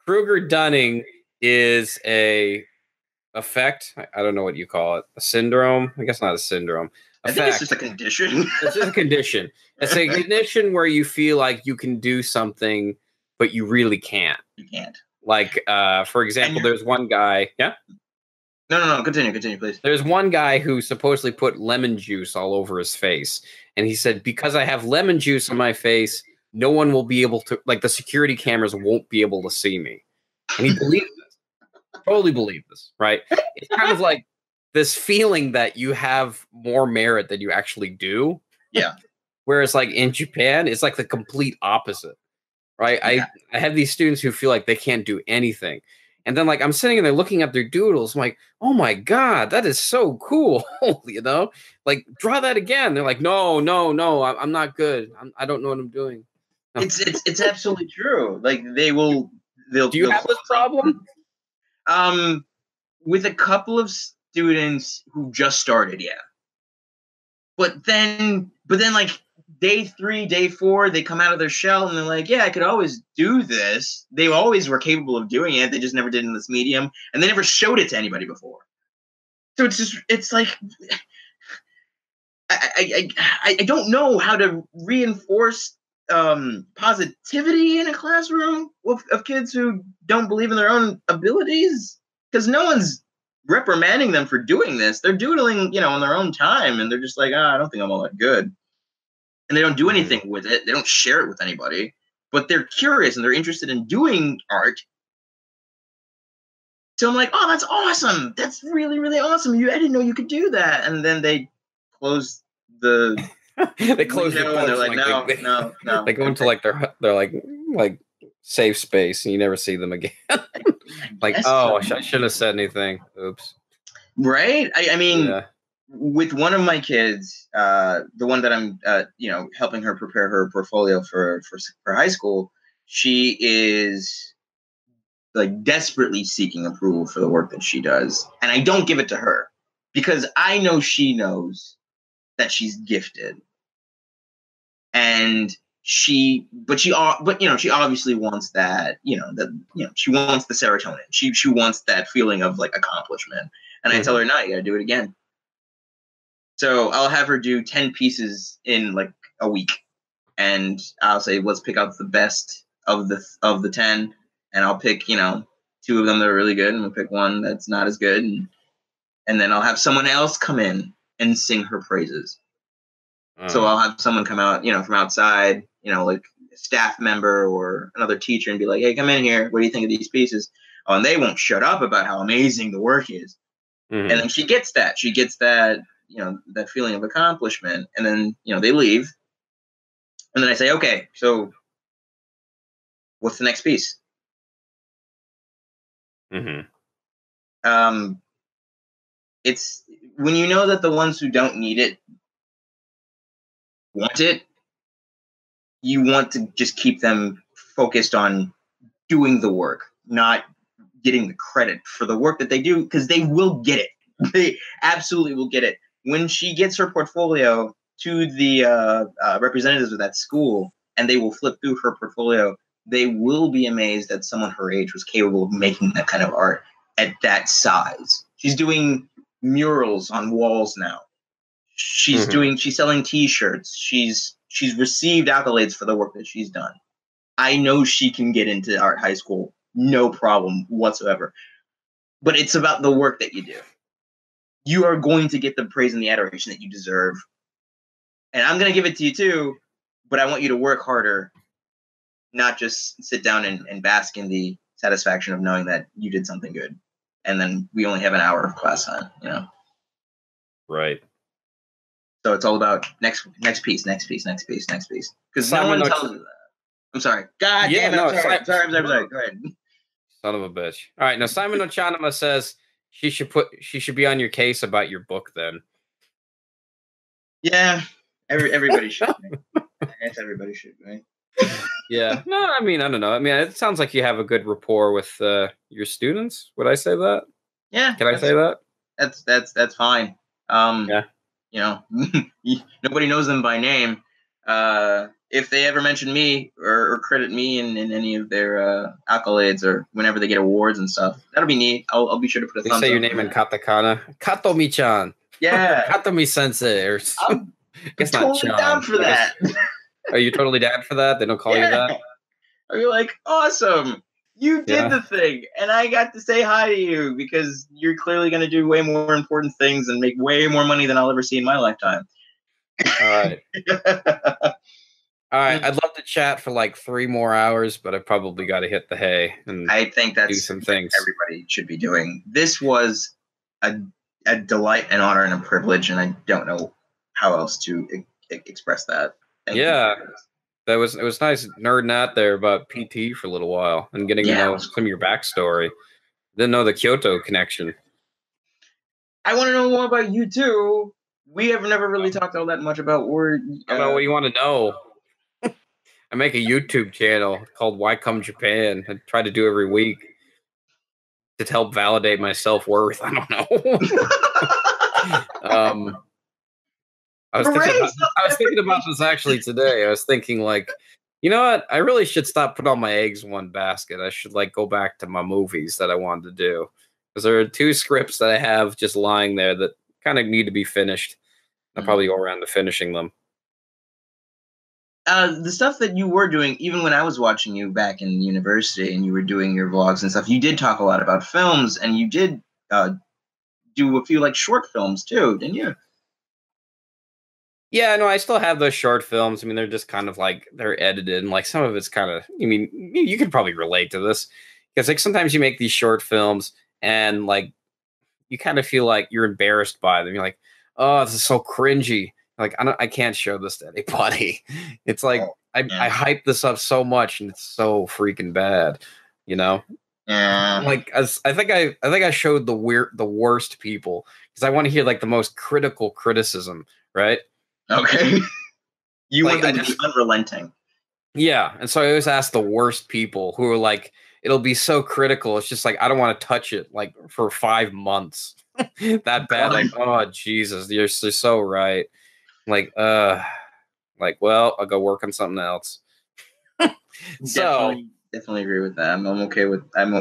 Krueger-Dunning is a effect. I don't know what you call it. A syndrome? I guess not a syndrome. I think it's just a condition. It's just a condition. It's a condition where you feel like you can do something, but you really can't. You can't. Like, for example, there's one guy. Yeah. No. Continue, please. There's one guy who supposedly put lemon juice all over his face, and he said, because I have lemon juice on my face, no one will be able to, like, the security cameras won't be able to see me. And he believed this. Totally believed this, right? It's kind of like this feeling that you have more merit than you actually do. Yeah. Whereas, like, in Japan, it's like the complete opposite, right? Yeah. I have these students who feel like they can't do anything. And then, like, I'm sitting there looking at their doodles. I'm like, oh, my God, that is so cool. You know, like, draw that again. They're like, no, I'm not good. I don't know what I'm doing. No. It's absolutely true. Like, they'll do you have this problem? With a couple of students who just started, yeah. But then, like, day 3, day 4, they come out of their shell and they're like, yeah, I could always do this. They always were capable of doing it. They just never did in this medium. And they never showed it to anybody before. So it's like, I don't know how to reinforce positivity in a classroom of kids who don't believe in their own abilities. Because no one's reprimanding them for doing this. They're doodling, on their own time. And they're just like, I don't think I'm all that good. And they don't do anything with it. They don't share it with anybody. But they're curious and they're interested in doing art. So I'm like, oh, that's awesome. That's really, really awesome. I didn't know you could do that. And then they close the they close the and they're like, no. They go into like their like safe space and you never see them again. Like, I shouldn't have said anything. Oops. Right? I mean, yeah. With one of my kids, the one that I'm, helping her prepare her portfolio for high school, she is like desperately seeking approval for the work that she does. And I don't give it to her because I know she knows that she's gifted. And she obviously wants that, she wants the serotonin. She wants that feeling of like accomplishment. And I tell her, no, you gotta do it again. So I'll have her do 10 pieces in like a week. And I'll say, let's pick out the best of the 10. And I'll pick, 2 of them that are really good. And we'll pick one that's not as good. And then I'll have someone else come in and sing her praises. So I'll have someone come out, from outside, like a staff member or another teacher and be like, hey, come in here. What do you think of these pieces? Oh, and they won't shut up about how amazing the work is. And then she gets that. She gets that, that feeling of accomplishment. And then, they leave. And then I say, okay, so what's the next piece? It's when you know that the ones who don't need it want it, you want to just keep them focused on doing the work, not getting the credit for the work that they do, because they will get it. They absolutely will get it. When she gets her portfolio to the representatives of that school, and they will flip through her portfolio, they will be amazed that someone her age was capable of making that kind of art at that size. She's doing murals on walls now. She's selling T-shirts. She's received accolades for the work that she's done. I know she can get into art high school, no problem whatsoever. But it's about the work that you do. You are going to get the praise and the adoration that you deserve. And I'm going to give it to you too, but I want you to work harder, not just sit down and bask in the satisfaction of knowing that you did something good. And then we only have an hour of class time, Right. So it's all about next piece. Because no one tells you that. I'm sorry. God damn it. I'm sorry. Go ahead. Son of a bitch. All right. Now, Simon Ochanama says she should be on your case about your book then. Yeah. Everybody should be. I guess everybody should be. Yeah. No, I mean, I don't know. I mean, it sounds like you have a good rapport with your students. Would I say that? Yeah. Can I say that? That's fine. Yeah. Nobody knows them by name. If they ever mention me or credit me in any of their accolades or whenever they get awards and stuff, that'll be neat. I'll be sure to put a thumbs up. Say your name in katakana. Katohmy-chan. Yeah. Katohmy Sensei, or I'm it's not totally Chan. down for that. Are you totally down for that? They don't call you that? Are you like, awesome? You did Yeah. the thing, and I got to say hi to you because you're clearly going to do way more important things and make way more money than I'll ever see in my lifetime. All right. All right. I'd love to chat for like 3 more hours, but I probably got to hit the hay and I think do that's some things. everybody should be doing. This was a delight, an honor, and a privilege, and I don't know how else to express that. Thank you. It was nice nerding out there about PT for a little while and getting to know some of your backstory. Didn't know the Kyoto connection. I want to know more about you too. We have never really talked all that much about where. I don't know what you want to know. I make a YouTube channel called Why Come Japan. I try to do every week to help validate my self-worth. I don't know. I was thinking about this actually today. I was thinking like, you know what? I really should stop putting all my eggs in one basket. I should like go back to my movies that I wanted to do. Because there are 2 scripts that I have just lying there that kind of need to be finished. I'll probably go around to finishing them. The stuff that you were doing, even when I was watching you back in university and you were doing your vlogs and stuff, you did talk a lot about films, and you did do a few like short films too, didn't you? Yeah, no, I still have those short films. I mean, they're just kind of like they're edited, and like some of it's kind of. I mean, you could probably relate to this because like sometimes you make these short films and like you kind of feel like you're embarrassed by them. You're like, oh, this is so cringy. Like I can't show this to anybody. It's like I hype this up so much and it's so freaking bad, you know. Yeah. Like I think I showed the worst people because I want to hear like the most critical criticism, right? Okay. You Like, want them to be unrelenting. Yeah, and so I always ask the worst people who are like, it'll be so critical. It's just like I don't want to touch it like for 5 months. That bad. Like, oh Jesus, you're so right. Like, well, I'll go work on something else. So definitely agree with that. I'm okay with. I'm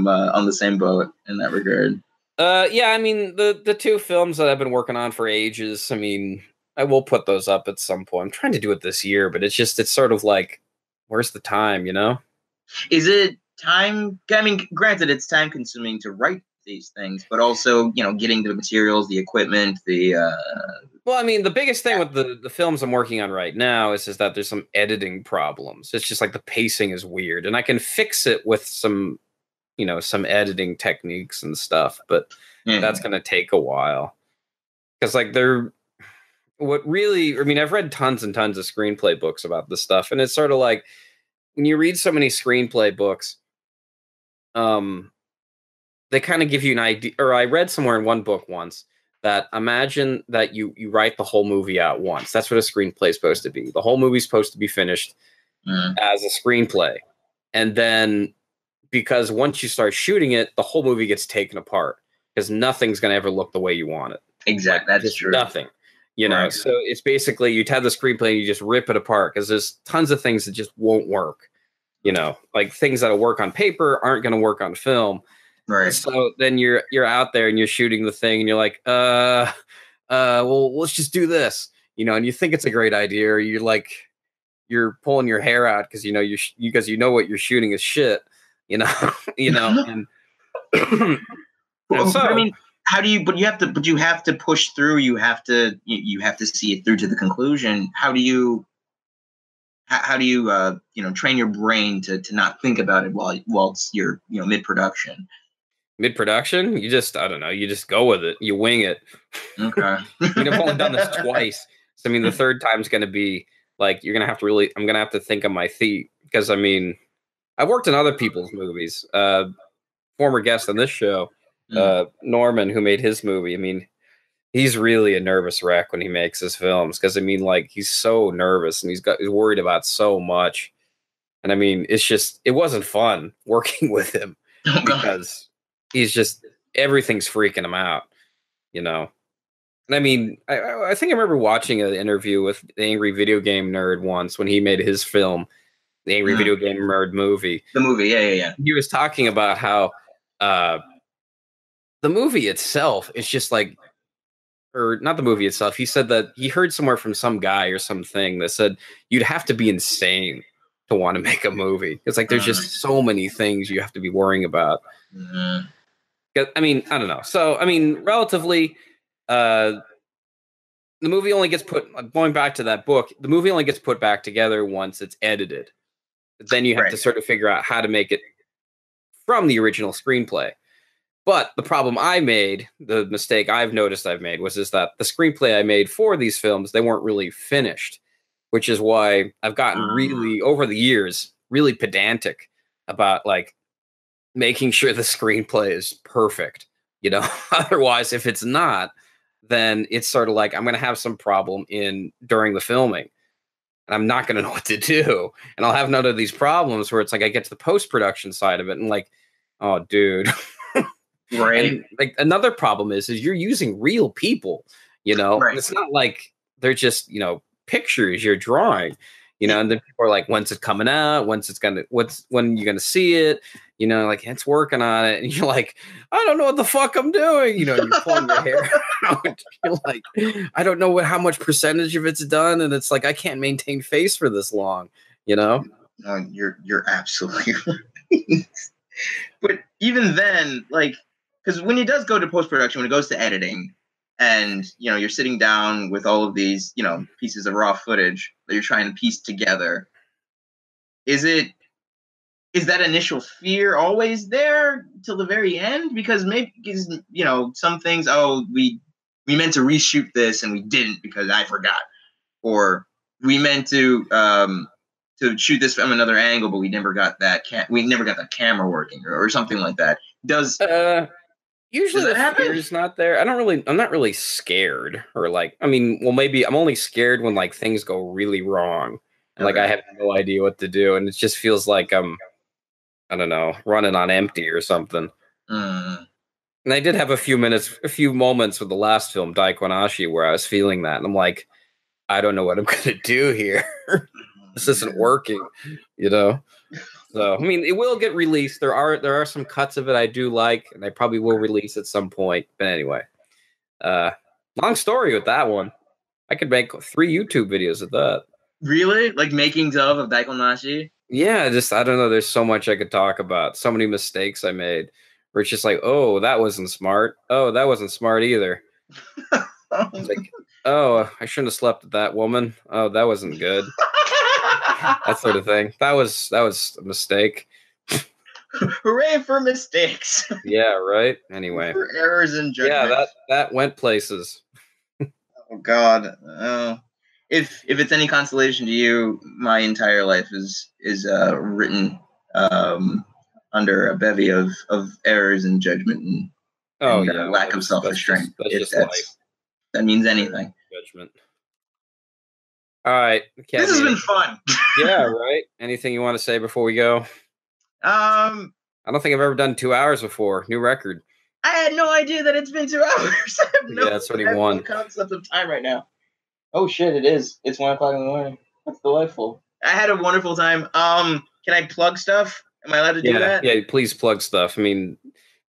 on the same boat in that regard. Yeah, I mean the 2 films that I've been working on for ages. I mean, I will put those up at some point. I'm trying to do it this year, but it's sort of like, where's the time? You know? Is it time? I mean, granted, it's time consuming to write these things, but also getting the materials, the equipment, the. Well, I mean, the biggest thing with the films I'm working on right now is that there's some editing problems. It's just like the pacing is weird, and I can fix it with some editing techniques and stuff, but that's going to take a while. Because like I mean, I've read tons and tons of screenplay books about this stuff, and it's sort of like when you read so many screenplay books, they kind of give you an idea. Or I read somewhere in one book once that imagine that you write the whole movie out once. That's what a screenplay is supposed to be. The whole movie's supposed to be finished as a screenplay. And then because once you start shooting it, the whole movie gets taken apart because nothing's going to ever look the way you want it. Exactly. Like, that's true. Nothing. You know, so it's basically you'd have the screenplay and you just rip it apart because there's tons of things that just won't work. You know, like things that'll work on paper aren't going to work on film. Right. So then you're out there and you're shooting the thing and you're like, well, let's just do this, and you think it's a great idea, or you're pulling your hair out because because you know what you're shooting is shit, and and so, I mean, how do you? But you have to push through. You have to see it through to the conclusion. How do you? How do you train your brain to not think about it while it's you're mid production? Mid-production, you just go with it, you wing it. Okay. I've only done this twice, so I mean the third time's going to be like I'm going to have to think on my feet because I mean I've worked in other people's movies. Former guest on this show, Norman, who made his movie. I mean, he's really a nervous wreck when he makes his films because I mean, like he's so nervous and he's worried about so much, and I mean it wasn't fun working with him because he's just everything's freaking him out, And I mean, I think I remember watching an interview with the Angry Video Game Nerd once when he made his film, the Angry Video Game Nerd movie. The movie, yeah. He was talking about how the movie itself is just like or not the movie itself. He said that he heard somewhere from some guy or something that said you'd have to be insane to want to make a movie. It's like there's just so many things you have to be worrying about. I mean, I don't know. So, I mean, relatively, the movie only gets going back to that book, the movie only gets put back together once it's edited. But then you have to sort of figure out how to make it from the original screenplay. But the problem I made, the mistake I've noticed I've made, is that the screenplay I made for these films, they weren't really finished, which is why I've gotten really, over the years, really pedantic about like making sure the screenplay is perfect. You know, otherwise, if it's not, then it's sort of like I'm going to have some problem during the filming. And I'm not going to know what to do. And I'll have none of these problems where it's like I get to the post-production side of it and like, oh, dude. Right. And like another problem is you're using real people, you know. Right. It's not like they're just, you know, pictures you're drawing, you know, and then people are like, when's it coming out? When you're gonna see it? You know, like it's working on it. And you're like, I don't know what the fuck I'm doing. You know, you're pulling your hair out. You're like, I don't know how much percentage of it's done. And it's like, I can't maintain face for this long, you know? No, you're absolutely right. But even then, like, because when it does go to post-production, when it goes to editing, and, you know, you're sitting down with all of these, you know, pieces of raw footage that you're trying to piece together, is that initial fear always there till the very end? Because maybe, you know, some things, we meant to reshoot this and we didn't because I forgot, or we meant to shoot this from another angle, but we never got that camera working, or something like that. Usually the fear is not there. I'm not really scared, or like, I mean, well, maybe I'm only scared when like things go really wrong. And, like I have no idea what to do. And it just feels like I don't know, running on empty or something. And I did have a few moments with the last film, Daikonashi, where I was feeling that. And I'm like, I don't know what I'm going to do here. This isn't working, you know? So, I mean, it will get released. There are some cuts of it I do like, and I probably will release at some point. But anyway, long story with that one. I could make 3 YouTube videos of that. Really? Like makings of Daikonashi? Yeah, I don't know. There's so much I could talk about. So many mistakes I made. Where it's just like, oh, that wasn't smart. Oh, that wasn't smart either. It's like, oh, I shouldn't have slept with that woman. Oh, that wasn't good. That sort of thing. That was a mistake. Hooray for mistakes. Yeah, right. Anyway, for errors in judgment. Yeah, that went places. Oh God. If it's any consolation to you, my entire life is written under a bevy of errors in judgment and lack of self-restraint. That's just life. That means anything. Judgment. All right. This has been fun. Yeah, right. Anything you want to say before we go? I don't think I've ever done 2 hours before. New record. I had no idea that it's been 2 hours. That's 21. No concept of time right now. Oh shit! It is. It's 1 o'clock in the morning. That's delightful. I had a wonderful time. Can I plug stuff? Am I allowed to do that? Yeah, please plug stuff. I mean,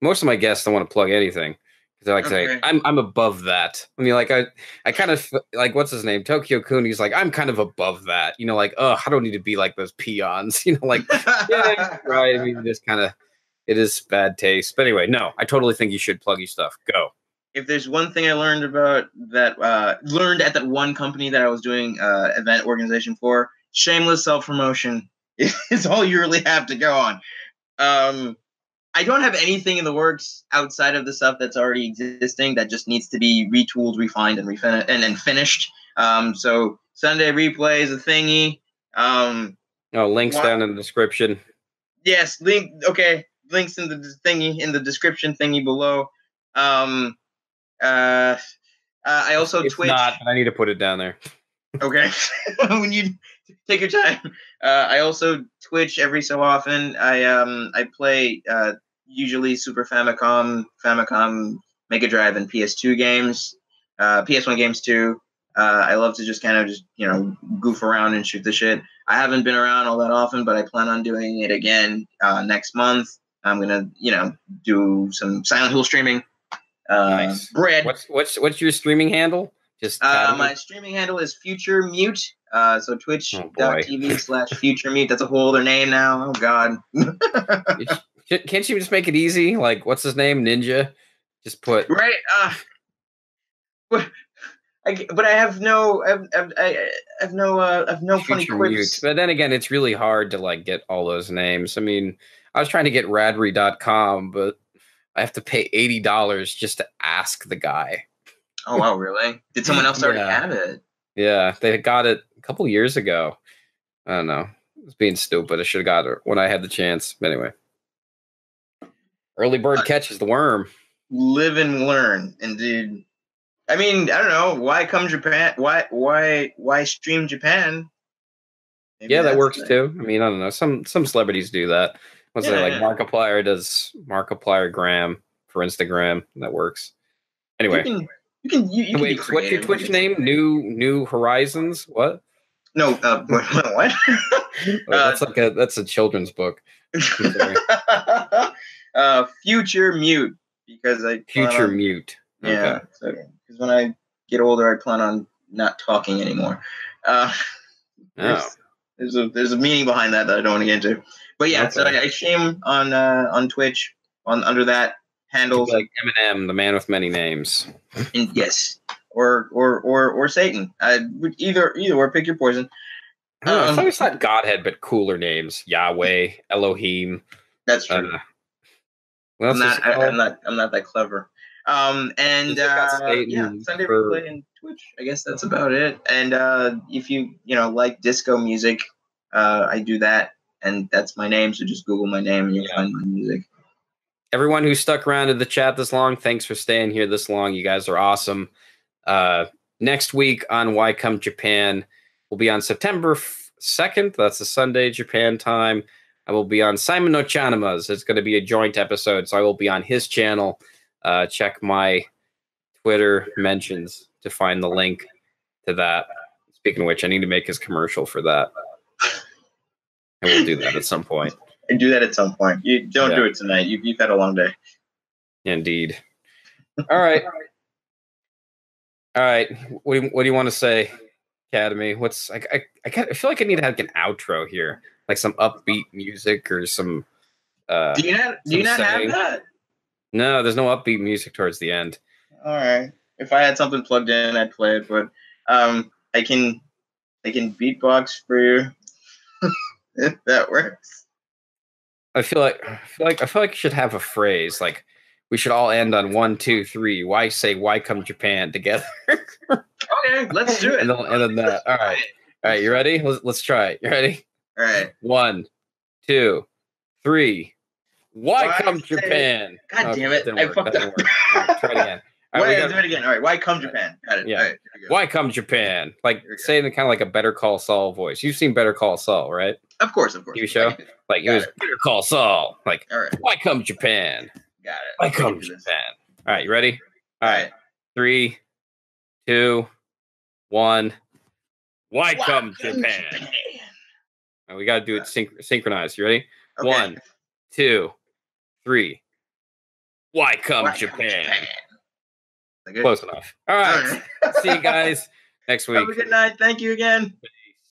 most of my guests don't want to plug anything. They're like saying, I'm above that. I mean, like I kind of like, what's his name? Tokyo Kuni's like, I'm kind of above that. You know, like, I don't need to be like those peons. You know, like, yeah, right. I mean, just kind of, it is bad taste. But anyway, no, I totally think you should plug your stuff. Go. If there's one thing I learned about that, learned at that one company that I was doing event organization for, shameless self-promotion is all you really have to go on. I don't have anything in the works outside of the stuff that's already existing that just needs to be retooled, refined, and finished. So Sunday Replay is a thingy. Links down in the description. Yes, links in the thingy, in the description thingy below. I also Twitch. Not, but I need to put it down there. Okay. When you take your time. I also Twitch every so often. I play usually Super Famicom, Mega Drive, and PS2 games. PS1 games too. I love to just kind of goof around and shoot the shit. I haven't been around all that often, but I plan on doing it again next month. I'm gonna do some Silent Hill streaming. Nice. Bread. What's your streaming handle? Just my streaming handle is Future Mute. So twitch.tv/Future Mute. That's a whole other name now. Oh God. Can't you just make it easy? Like, what's his name? Ninja. Just put right. But I have no. I have no funny quips. Mute. But then again, it's really hard to like get all those names. I mean, I was trying to get Radrey.com, but I have to pay $80 just to ask the guy. Oh wow, really? Did someone else already have it? Yeah, they got it a couple years ago. I don't know. I was being stupid. I should have got it when I had the chance. But anyway, early bird catches the worm. Live and learn, indeed. I mean, I don't know. Why come Japan? Why stream Japan? Maybe that works too. I mean, I don't know. Some celebrities do that. What's like Markiplier does Markiplier for Instagram. That works. Anyway. You wait, what's your Twitch name? New Horizons? What? No, what? That's a children's book. Future Mute, because Future Mute. Yeah, because when I get older, I plan on not talking anymore. There's a meaning behind that I don't want to get into. But yeah, so I stream on Twitch under that handle, like Eminem, the man with many names. And yes, or Satan. Either or, pick your poison. I thought it's not Godhead, but cooler names: Yahweh, Elohim. That's true. I'm not that clever. Sunday replay and Twitch. I guess that's about it. And if you like disco music, I do that, and that's my name. So just Google my name and you'll find my music. Everyone who stuck around in the chat this long, thanks for staying here this long. You guys are awesome. Next week on Why Come Japan will be on September 2nd. That's a Sunday, Japan time. I will be on Simon no Chanima's. It's going to be a joint episode, so I will be on his channel. Check my Twitter mentions to find the link to that. Speaking of which, I need to make his commercial for that. And we'll do that at some point. And do that at some point. You don't do it tonight. You've had a long day. Indeed. All right. All right. What do you want to say, Academy? I feel like I need to have an outro here, like some upbeat music or some. Do you not have that? No, there's no upbeat music towards the end. All right. If I had something plugged in, I'd play it. But I can beatbox for you if that works. I feel like you should have a phrase like we should all end on 1, 2, 3. Why come Japan together? Okay, let's do it. and then that. All right. You ready? Let's try it. You ready? All right. 1, 2, 3. Why come Japan? God damn it! I fucked up. Right, try it again. All right, do it again. All right. Why come Japan? Got it. Yeah. All right, why come Japan? Like saying it kind of like a Better Call Saul voice. You've seen Better Call Saul, right? Of course. TV show. Like it was Better Call Saul. Like, all right. Why come Japan? Got it. Why come Japan? All right, you ready? All right. 3, 2, 1. Why come Japan? We got to do it synchronized. You ready? Okay. 1, 2, 3. Why come Japan? Close enough. All right. See you guys next week. Have a good night. Thank you again.